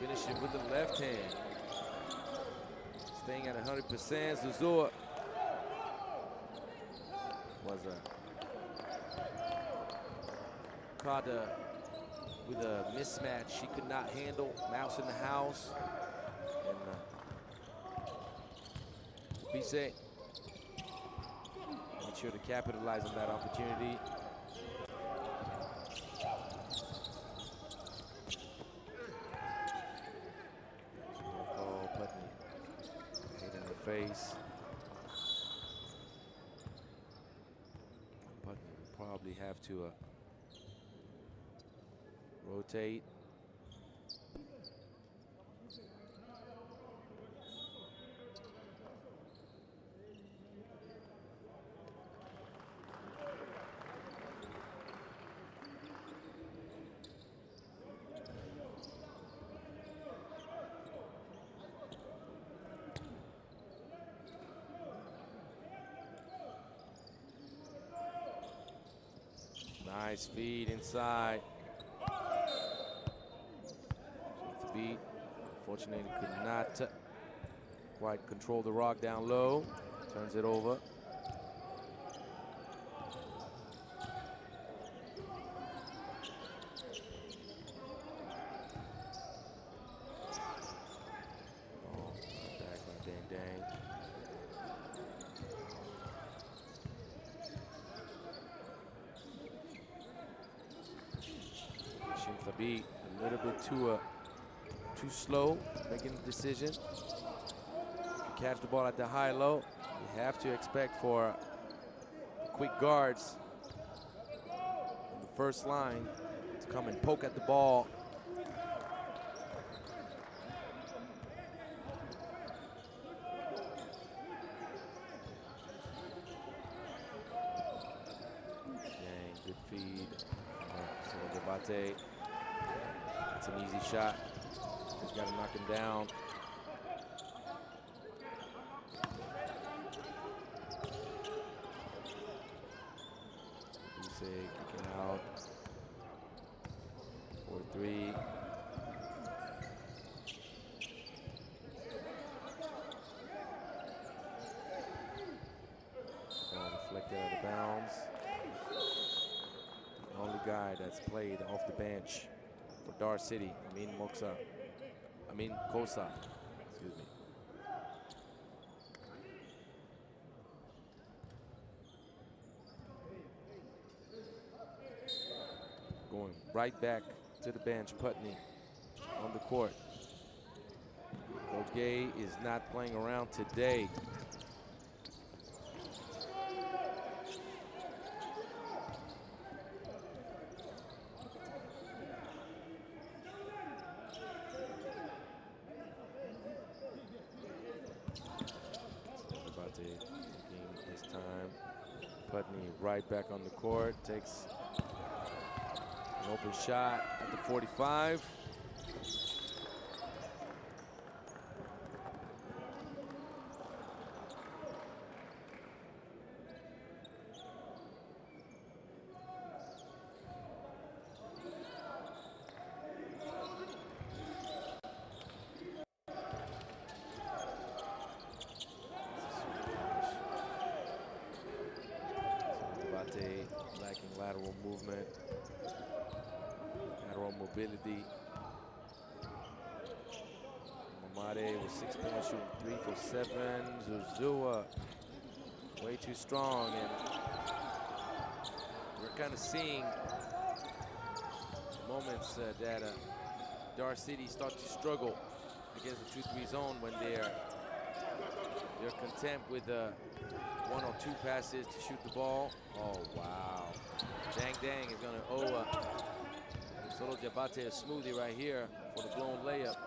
finishing with the left hand. Staying at 100%. Zuzua was caught with a mismatch she could not handle. Mouse in the house. And Bise made sure to capitalize on that opportunity. Face. Putney will probably have to rotate. Nice feed inside. The beat. Unfortunately, could not quite control the rock down low. Turns it over. Oh, back by Dang Dang. Be a little bit too slow making the decision. If you catch the ball at the high-low, you have to expect for quick guards on the first line to come and poke at the ball. Dang, good feed. Debate. It's an easy shot. Just got to knock him down. Buse kicking out. 4-3. Ball deflected out of bounds. The only guy that's played off the bench for DAR City, Amin Kosa, excuse me. Going right back to the bench, Putney on the court. Coach Gay is not playing around today. This time, Putney right back on the court, takes an open shot at the 45. Lacking lateral movement, lateral mobility. Made with 6 points, shooting 3 for 7. Zuzua way too strong, and we're kind of seeing moments that DAR City start to struggle against the 2-3 zone when they're content with 1 or 2 passes to shoot the ball. Oh wow! Dang is gonna owe Solo Diabate a smoothie right here for the blown layup.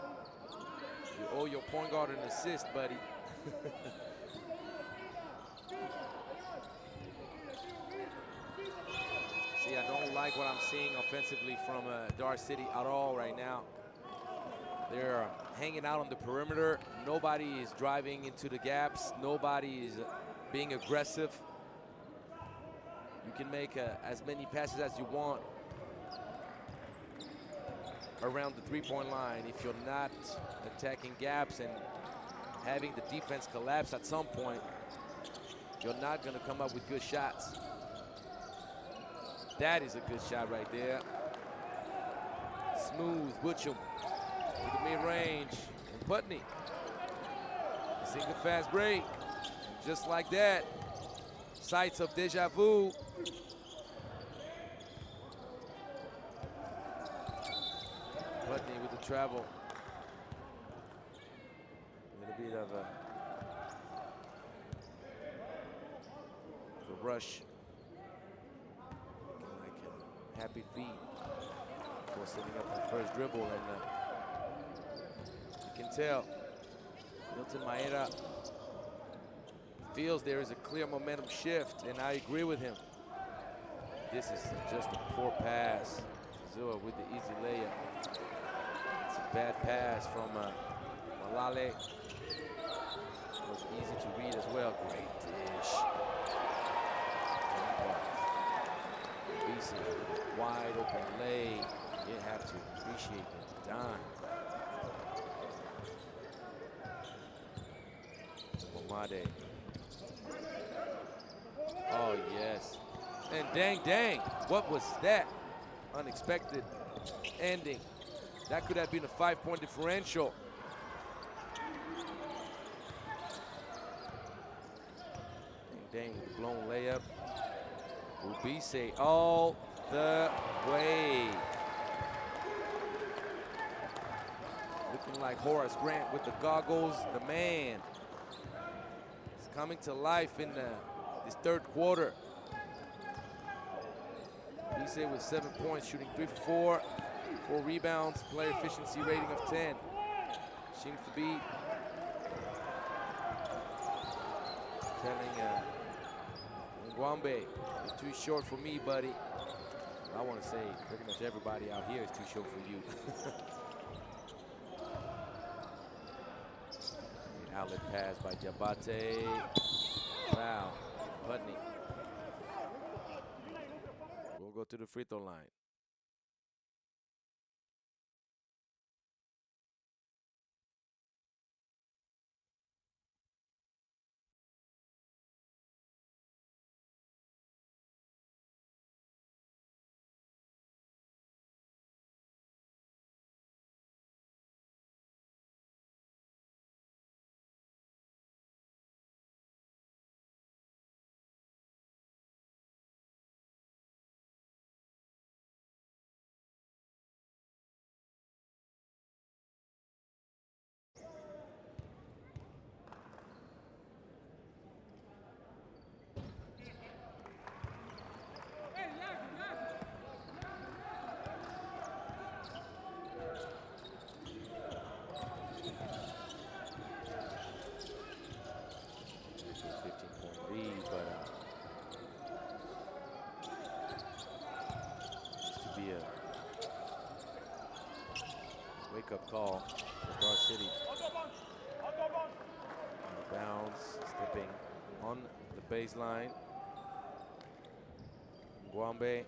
You owe your point guard an assist, buddy. See, I don't like what I'm seeing offensively from DAR City at all right now. They're hanging out on the perimeter. Nobody is driving into the gaps. Nobody is being aggressive. You can make as many passes as you want around the three-point line. If you're not attacking gaps and having the defense collapse at some point, you're not going to come up with good shots. That is a good shot right there. Smooth, Butchum with the mid-range. And Putney, single fast break. Just like that, sights of deja vu. Putney with the travel. A little bit of a rush. Looking like happy feet before setting up the first dribble, and you can tell Milton Maeda feels there is a clear momentum shift, and I agree with him. This is just a poor pass. Zua with the easy layup. It's a bad pass from Malale. It was easy to read as well. Great dish. BC with a wide open lay. You have to appreciate the dime. Omade. Oh, yes. And dang, what was that? Unexpected ending. That could have been a 5-point differential. Dang, with the blown layup. Ubise all the way. Looking like Horace Grant with the goggles. The man is coming to life in this third quarter. Ubise with 7 points, shooting 3 for 4. 4 rebounds, player efficiency rating of 10. Seems to be telling Ngwambe, you're too short for me, buddy. I want to say pretty much everybody out here is too short for you. Outlet pass by Diabate. Foul. Putney. We'll go to the free throw line. Wake-up call for DAR City. Out of bounds, stepping on the baseline. Ngwambe.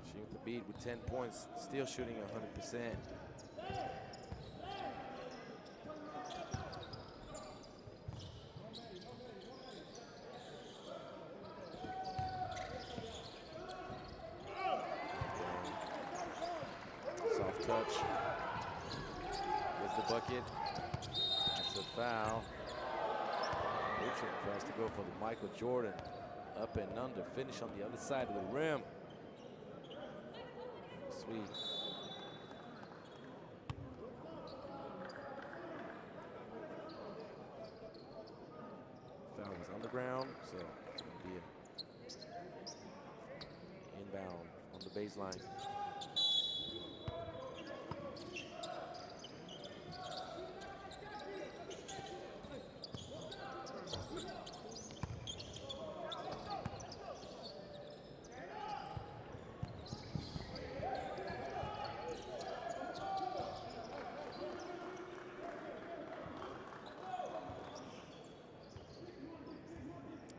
Shooting the beat with 10 points, still shooting 100%. touch. Gets the bucket. That's a foul. Richard tries to go for the Michael Jordan. Up and under. Finish on the other side of the rim. Sweet. Foul was on the ground, so it's going to be an inbound on the baseline.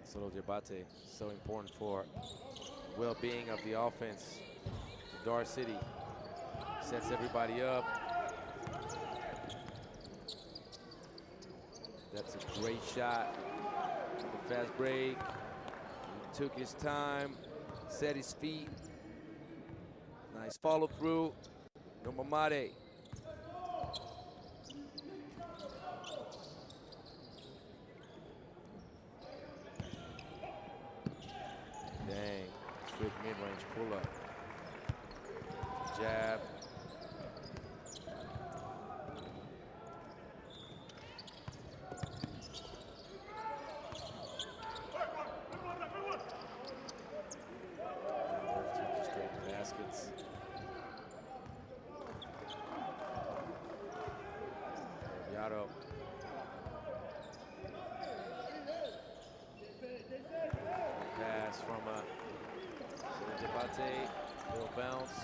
Solo Diabate, so important for the well-being of the offense. DAR City sets everybody up. That's a great shot. The fast break. He took his time, set his feet. Nice follow through. No Mamade. Dang, swift mid-range pull-up. Jab. Straight baskets. Ferroviario. Pass from Debate, little bounce.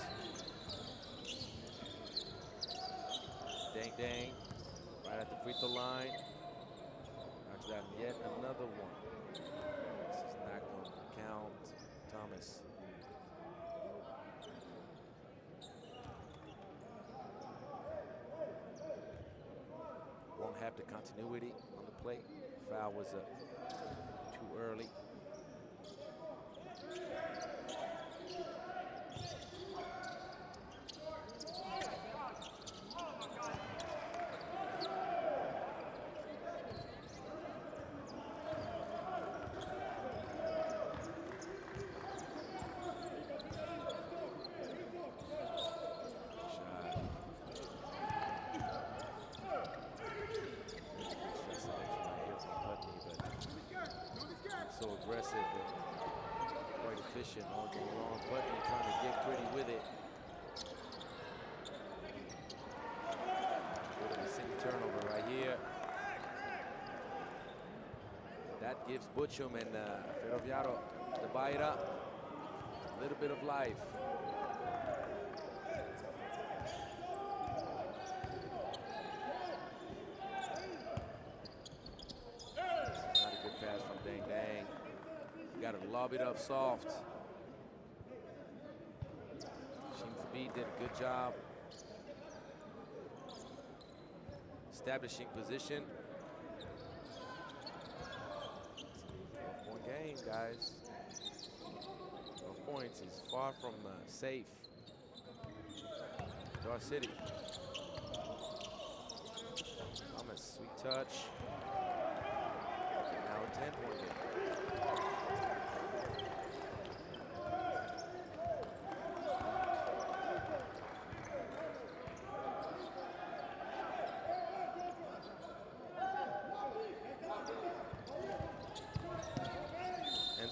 Dang, dang, right at the free throw line. Knocks down yet another one. This is not going to count. Thomas. Won't have the continuity on the plate. Foul was too early. So aggressive and quite efficient, all going wrong. Putney trying to get pretty with it. Bit of a single turnover right here. That gives Butchum and Ferroviario the Beira a little bit of life. Got to lob it up soft. FBE did a good job establishing position. 12-point game, guys. 12 points is far from safe. DAR City. Thomas, sweet touch. Now a 10-point game.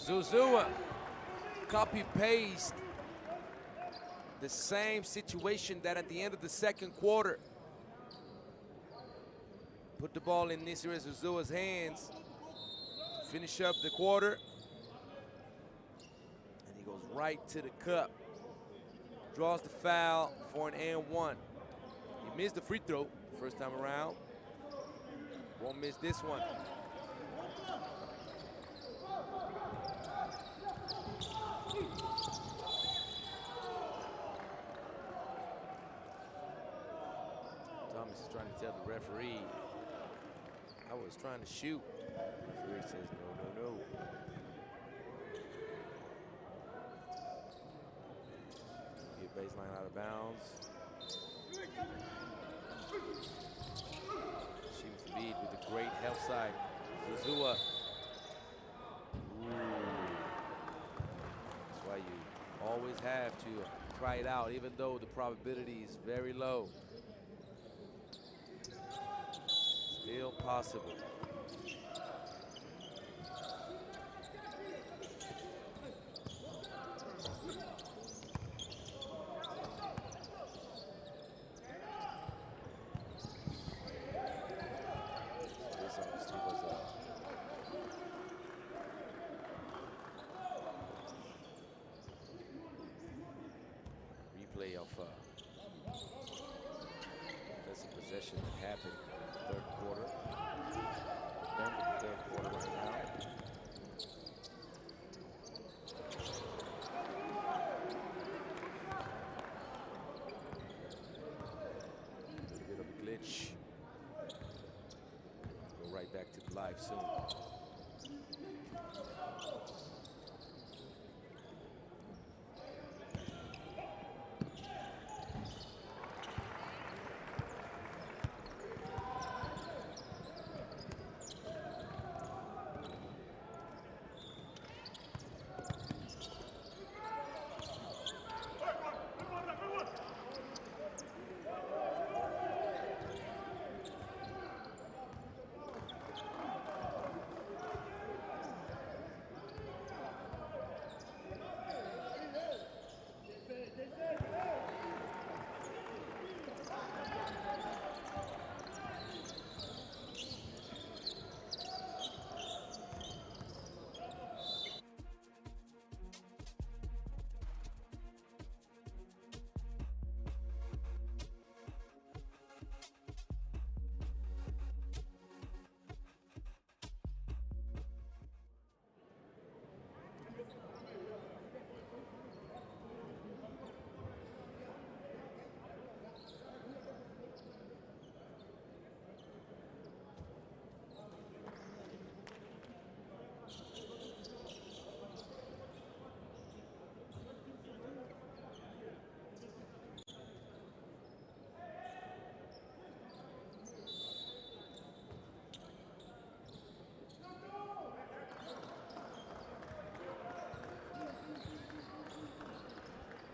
Zuzua copy-paste the same situation that at the end of the second quarter put the ball in Nisira Zuzua's hands to finish up the quarter. And he goes right to the cup. Draws the foul for an and one. He missed the free throw first time around. Won't miss this one. Thomas is trying to tell the referee, I was trying to shoot. The referee says, no, no, no. Get baseline out of bounds. Seems to be with a great help side. Zazua. Ooh. That's why you always have to try it out, even though the probability is very low. Still possible. Replay of defensive possession that happened in the third quarter. Done with the third quarter right now. A little bit of a glitch. Go right back to live soon.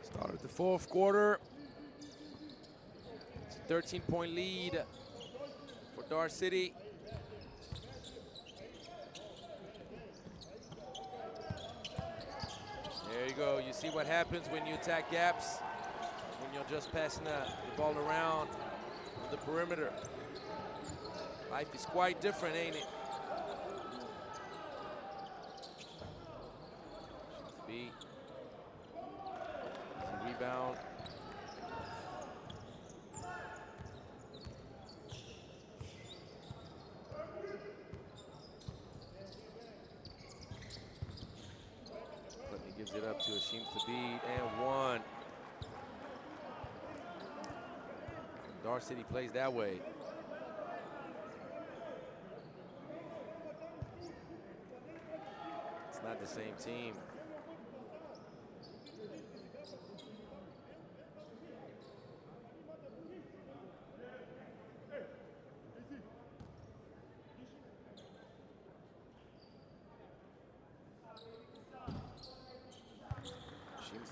Started the fourth quarter. It's a 13-point lead for DAR City. There you go. You see what happens when you attack gaps, when you're just passing the ball around on the perimeter. Life is quite different, ain't it? B. Rebound. He gives it up to Hashim Thabit, and one. DAR City plays that way. It's not the same team.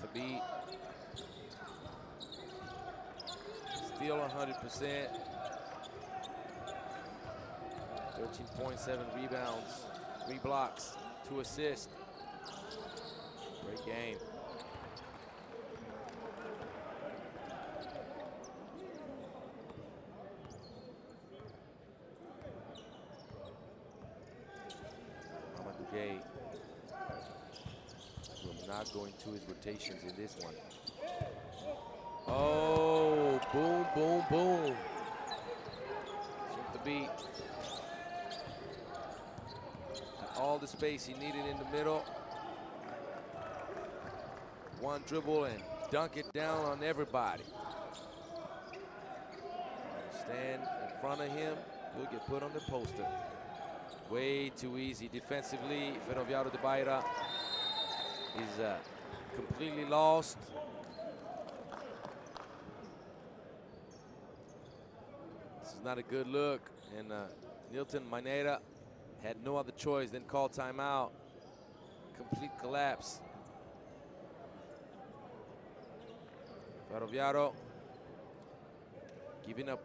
Thabit still 100%. 13.7 rebounds, 3 blocks, 2 assists. Great game. Mamadou Gueye will not go into his rotations in this one. Oh, boom, boom, boom. Shoot the beat. All the space he needed in the middle. One dribble and dunk it down on everybody. Stand in front of him, he'll get put on the poster. Way too easy defensively. Ferroviario de Beira is completely lost. was not a good look, and Nilton Maneira had no other choice than call timeout. Complete collapse. Ferroviario giving up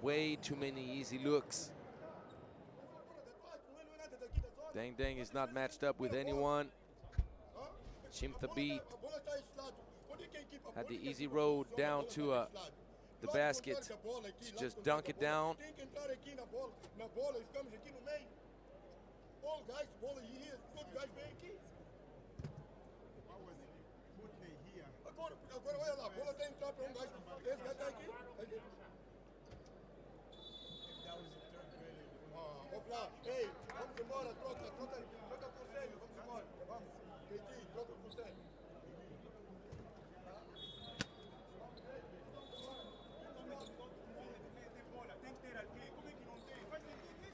way too many easy looks. Deng Deng is not matched up with anyone. Chimthabit had the easy road down to the basket to just dunk it down. Ei, vamos embora, troca conselho, vamos embora, vamos. KT, troca conselho. Tem que ter aqui, como é que não tem? Vai ter que ter.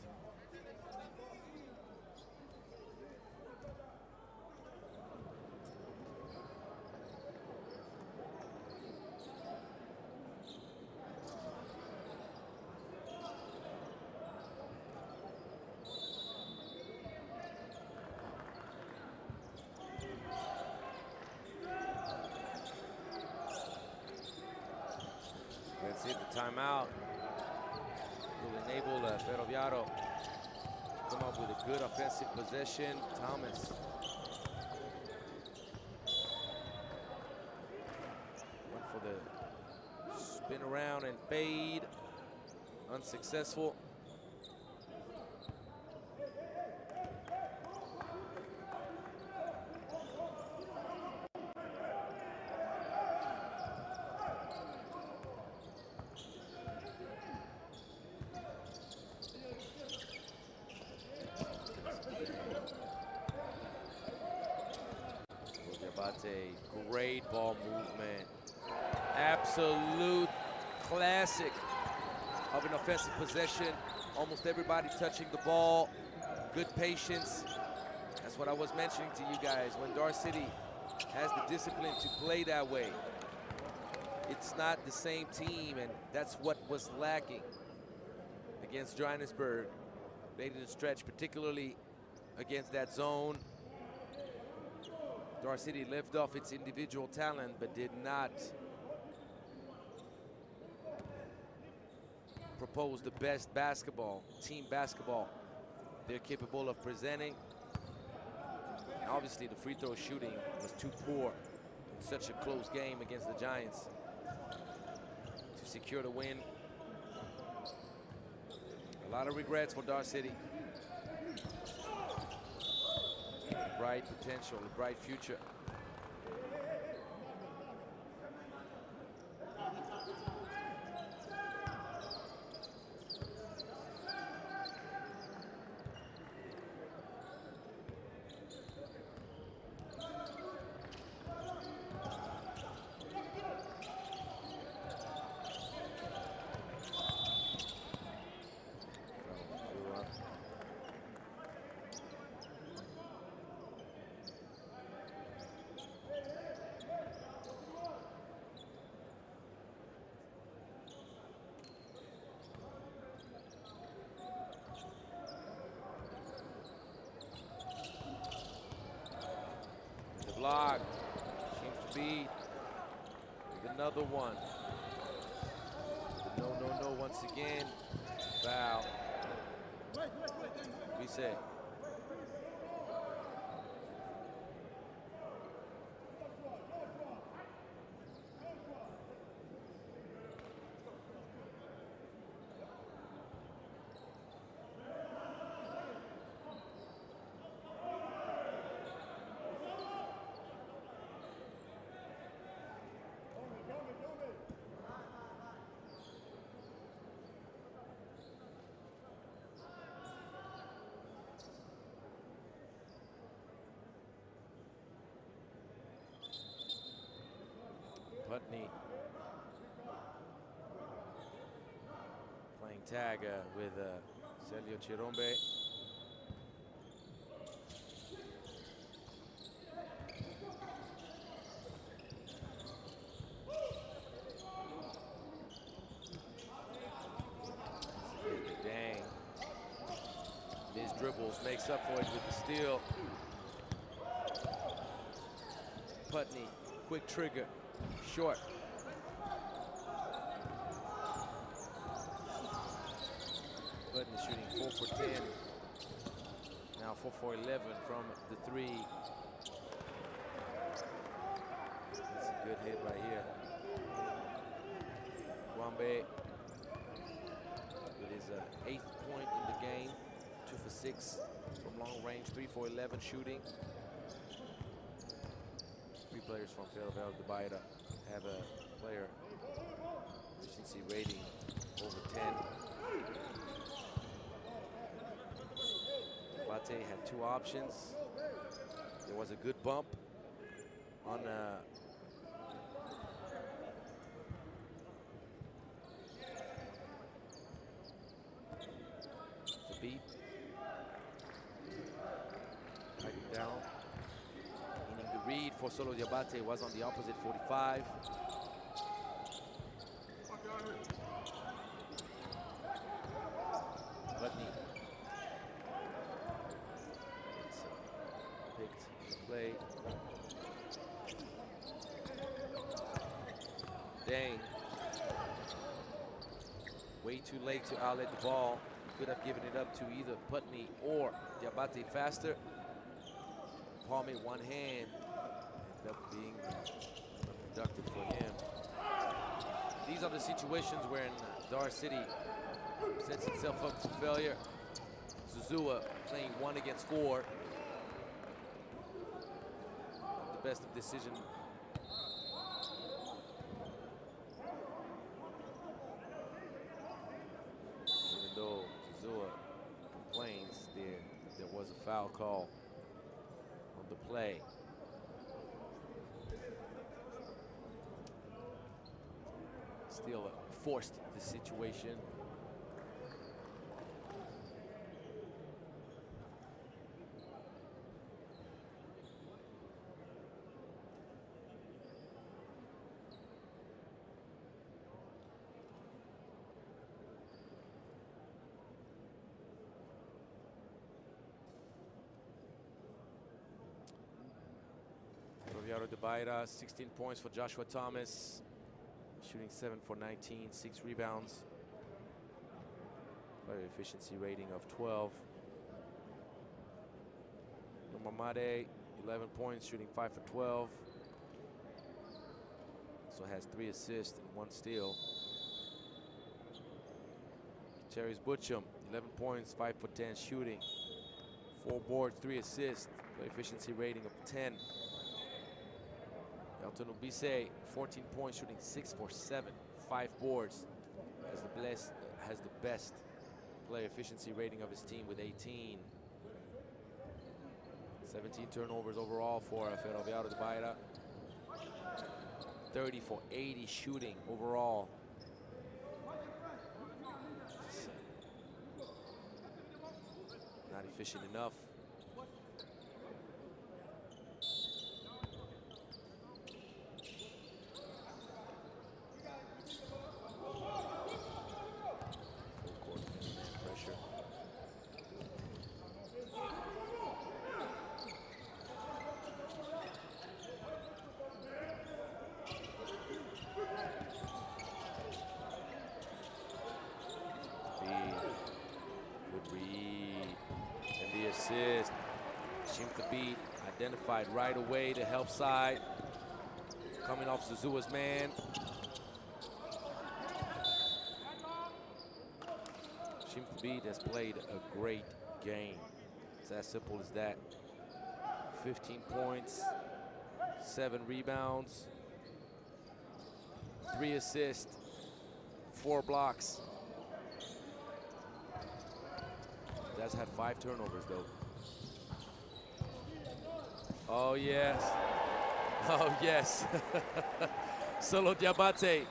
Let's hit the timeout. Will enable Ferroviario to come up with a good offensive possession. Thomas. Went for the spin around and fade. Unsuccessful. Great ball movement. Absolute classic of an offensive possession. Almost everybody touching the ball. Good patience. That's what I was mentioning to you guys. When DAR City has the discipline to play that way, it's not the same team, and that's what was lacking against Johannesburg late in the stretch, particularly against that zone. DAR City lived off its individual talent, but did not propose the best basketball, team basketball they're capable of presenting. And obviously, the free throw shooting was too poor in such a close game against the Giants to secure the win. A lot of regrets for DAR City. Bright potential, a bright future. Block, seems to be with another one. No, once again, foul. We say. Putney playing tag with Celio Chirombe. dribbles, makes up for it with the steal. Putney, quick trigger, short. Putney shooting 4 for 10. Now 4 for 11 from the 3. That's a good hit right here. Wambe with his 8th point in the game. 2 for 6 from long range, 3 for 11 shooting. 3 players from Ferroviario de Beira have a player efficiency rating over 10. Bate had 2 options. There was a good bump on the beat. Tighten down. Meaning the read for Solo Diabate was on the opposite 45. Putney picked the play. Dang. Way too late to outlet the ball. Could have given it up to either Putney or Diabate faster. Palm it one hand. Ended up being productive for him. These are the situations when DAR City sets itself up for failure. Zuzua playing 1 against 4. Not the best of decision. Even though Zuzua complains there was a foul call on the play. Still forced the situation. Ferroviario de Beira, 16 points for Joshua Thomas. Shooting 7 for 19, 6 rebounds. Player efficiency rating of 12. Nomamade, 11 points, shooting 5 for 12. Also has 3 assists and 1 steal. Cherry's Butchum, 11 points, 5 for 10 shooting. 4 boards, 3 assists. Player efficiency rating of 10. Elton Ubise, 14 points, shooting 6 for 7, 5 boards. Has the best player efficiency rating of his team with 18. 17 turnovers overall for Ferroviario de Beira. 30 for 80 shooting overall. Not efficient enough. Assist. Shimp the beat, identified right away to help side. Coming off Zuzua's man. Shimp the beat has played a great game. It's as simple as that. 15 points, 7 rebounds, 3 assists, 4 blocks. Does have 5 turnovers though. Oh yes. Oh yes. Solo Diabate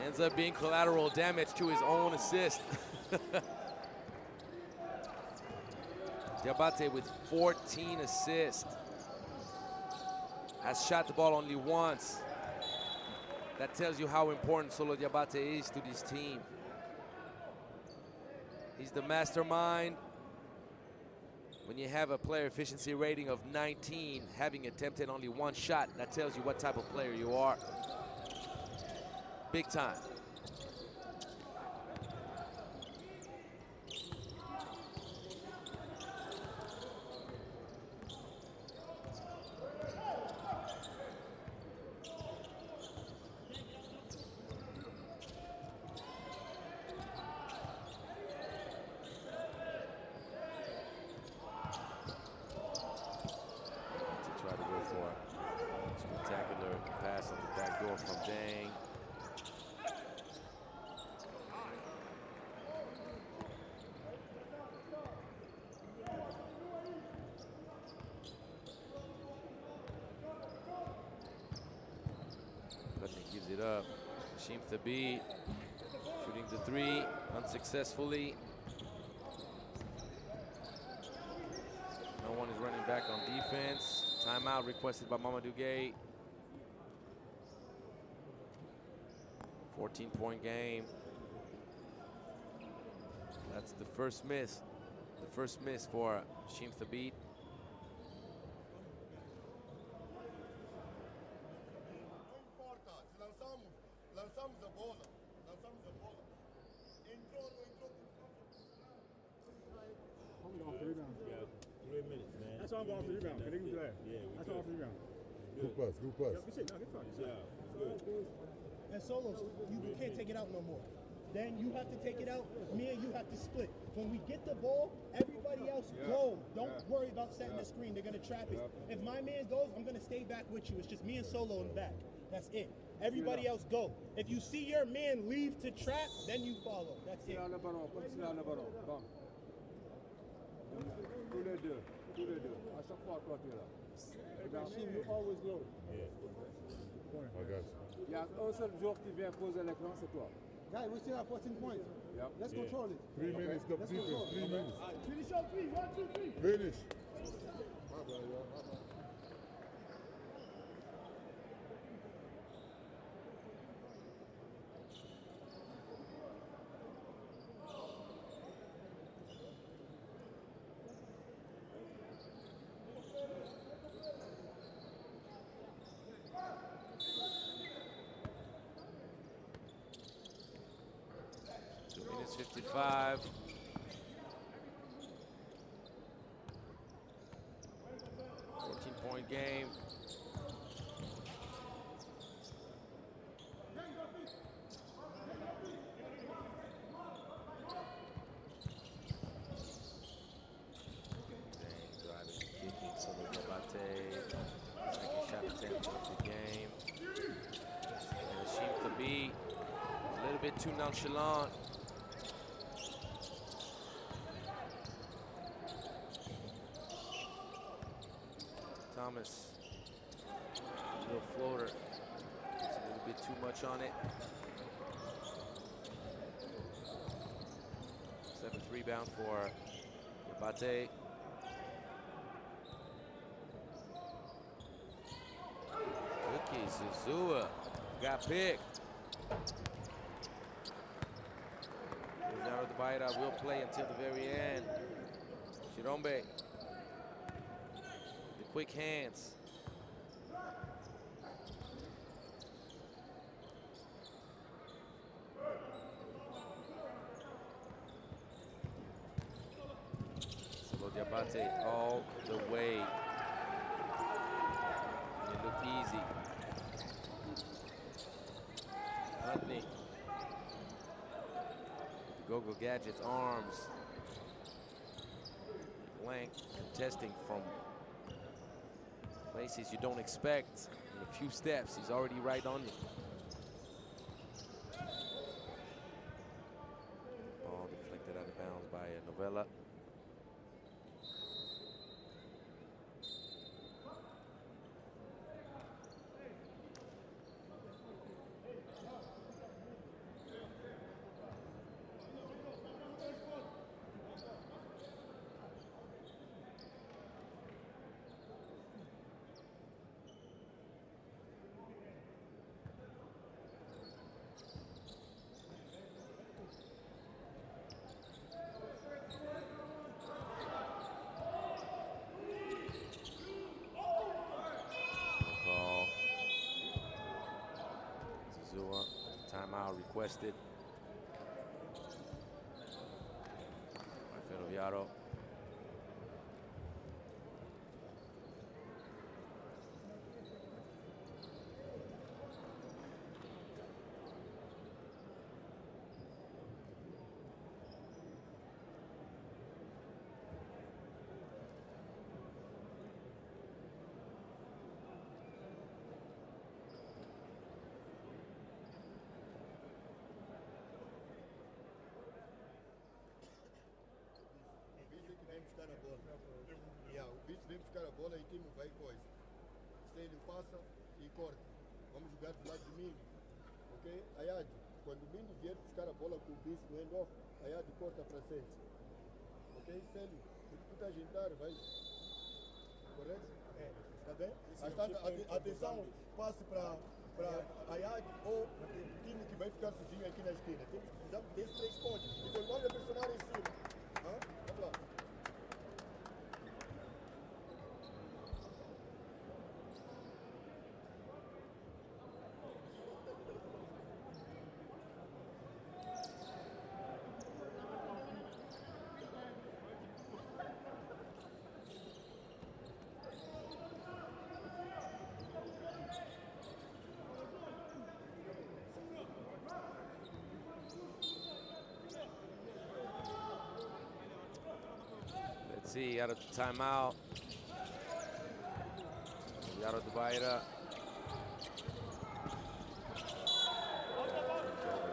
ends up being collateral damage to his own assist. Diabate with 14 assists. Has shot the ball only once. That tells you how important Solo Diabate is to this team. He's the mastermind. When you have a player efficiency rating of 19, having attempted only one shot, that tells you what type of player you are. Big time. From Dang. Putney gives it up. Sheems the beat. Shooting the three unsuccessfully. No one is running back on defense. Timeout requested by Mamadou Gueye. 14-point game. That's the first miss. The first miss for Sheems the beat. That's all I'm going for the rebound. They can do that. Yeah, that's all for the rebound. Good pass, good pass. Yeah, good shit. No, good fun. And solos, you can't take it out no more. Then you have to take it out. Me and you have to split. When we get the ball, everybody else go. Don't worry about setting the screen. They're gonna trap it. If my man goes, I'm gonna stay back with you. It's just me and Solo in the back. That's it. Everybody else go. If you see your man leave to trap, then you follow. That's it. Tous les deux. À chaque fois, toi, tu es là. You always low. I got you. Il y a un seul joueur qui vient poser l'écran, c'est toi. Guys, we still have 14 points. Yep. Let's control it. 3 minutes, the defense, 3 minutes. Finish up 3, 1, 2, 3. Finish. Minutes 55. Point game. Driving, kicking, Solo Diabate. Second shot attempt of the game. And Sheems the beat. A little bit too nonchalant. Thomas, a little floater, it's a little bit too much on it. 7th rebound for Diabate. Cookie Zuzua got picked. Now the Beira will play until the very end. Shirombe. Quick hands. Solo Diabate all the way. It looked easy. Putney. The Go-Go Gadget's arms. Length contesting from places you don't expect. In a few steps, he's already right on you. Ball deflected out of bounds by Novella. timeout requested by Ferroviario. Vem buscar a bola e o time vai coisa. Se ele passa e corta. Vamos jogar do lado de mim. Ok? Ayad, quando o Mini vier buscar a bola com o bis no end-off, Ayad corta para frente. Ok? Célio, tu estás a entrar, vai. Correto? É. Está bem? Atenção, passe para Ayad ou o time que vai ficar sozinho aqui na esquina. Precisamos desses 3 pontos. Então, olha o personagem em cima. Vamos lá. See, out of the timeout. Out of the Beira.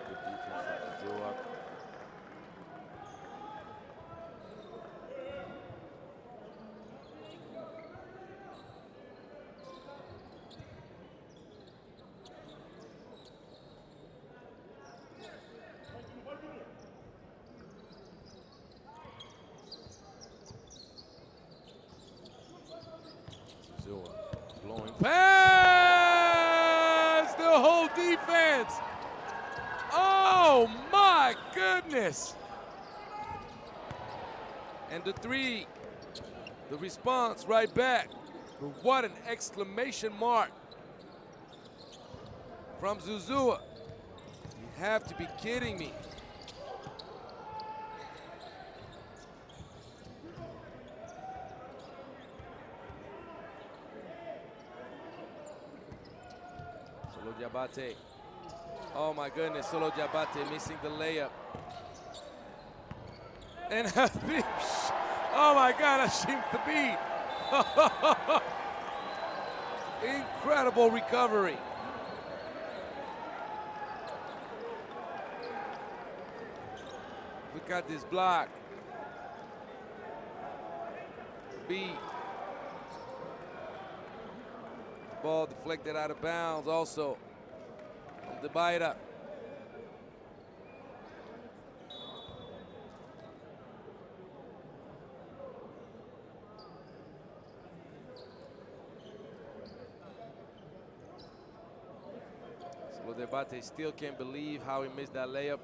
Good defense from Zua. Blowing pass! The whole defense! Oh my goodness! And the 3, the response right back. But what an exclamation mark from Zuzua. You have to be kidding me. Diabate. Oh my goodness, Solo Diabate missing the layup. And oh my God, Hashim Thabit. Incredible recovery. Look at this block. B. Ball deflected out of bounds also from the Beira. So Debate still can't believe how he missed that layup.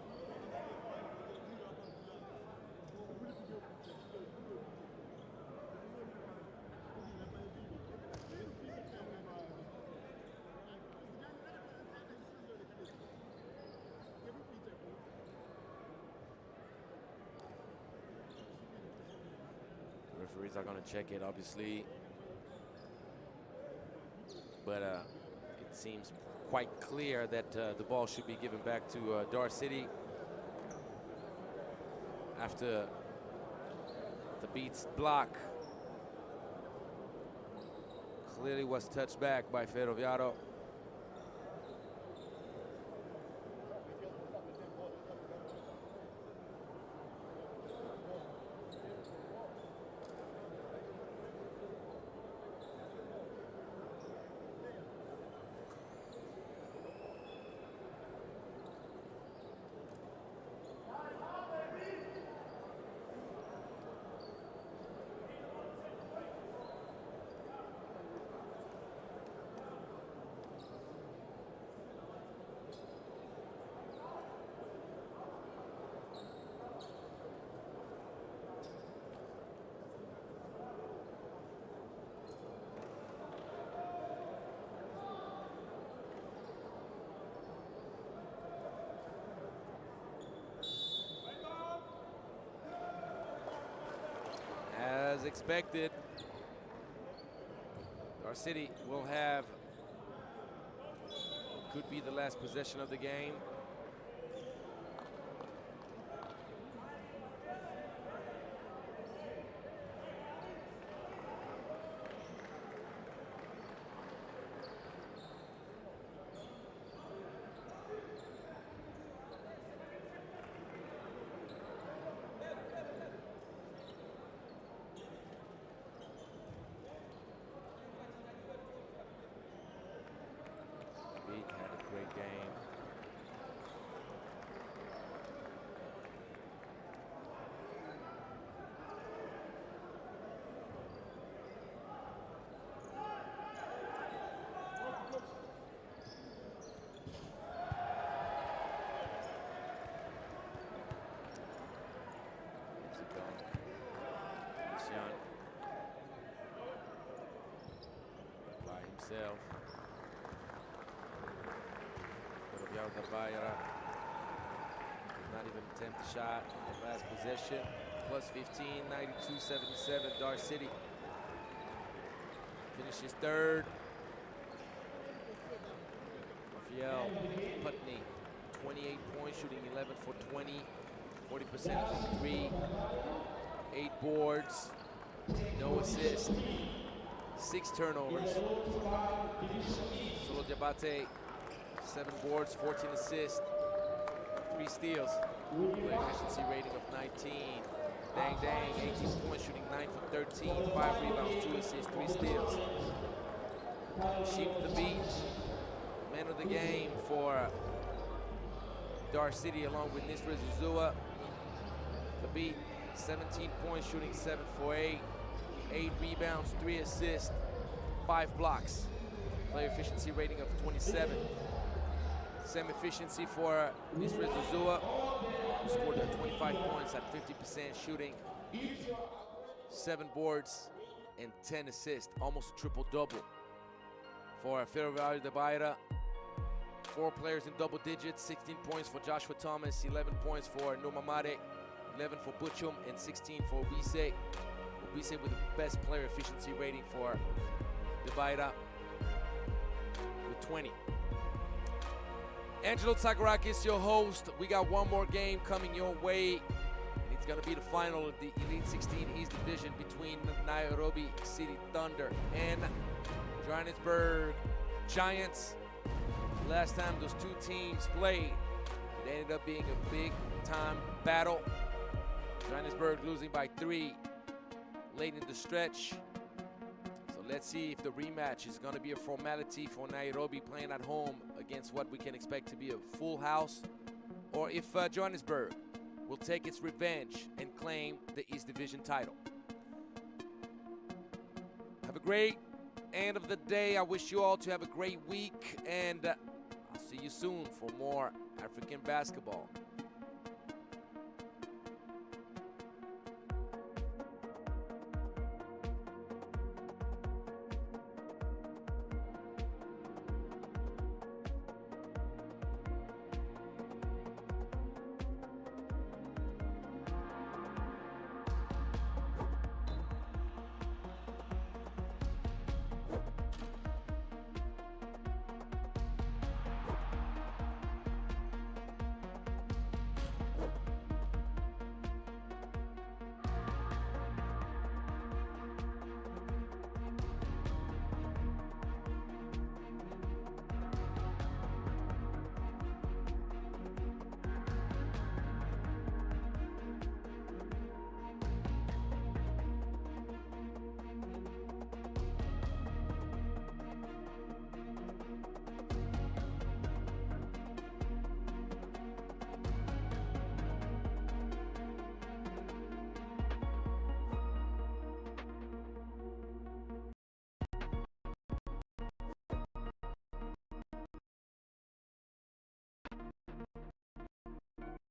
Referees are going to check it, obviously, but it seems quite clear that the ball should be given back to DAR City after the Beats block clearly was touched back by Ferroviario. expected. Our City will have, could be the last possession of the game. Had a great game. By himself. Ferroviario de Beira did not even attempt a shot in the last possession. Plus 15, 92-77. DAR City finishes third. B.A.L, Putney, 28 points, shooting 11 for 20, 40% from 3, 8 boards, no assists, 6 turnovers. Solo Diabate, 7 boards, 14 assists, 3 steals. Play efficiency rating of 19. Dang, 18 points, shooting 9 for 13, 5 rebounds, 2 assists, 3 steals. Sheep the beat, man of the game for DAR City along with Nisra Zuzua. The beat, 17 points, shooting 7 for 8, 8 rebounds, 3 assists, 5 blocks. Player efficiency rating of 27. Same efficiency for Nisra Zuzua, who scored 25 points at 50% shooting, 7 boards and 10 assists, almost a triple-double. For Ferroviario de Beira, 4 players in double digits, 16 points for Joshua Thomas, 11 points for Numamare, 11 for Butchum, and 16 for Obise. Obise with the best player efficiency rating for de Beira with 20. Angelo Tsagarakis, your host. We got one more game coming your way. And it's going to be the final of the Elite 16 East Division between Nairobi City Thunder and Johannesburg Giants. Last time those two teams played, it ended up being a big-time battle. Johannesburg losing by 3 late in the stretch. So let's see if the rematch is going to be a formality for Nairobi playing at home against what we can expect to be a full house, or if Johannesburg will take its revenge and claim the East Division title. Have a great end of the day. I wish you all to have a great week, and I'll see you soon for more African basketball.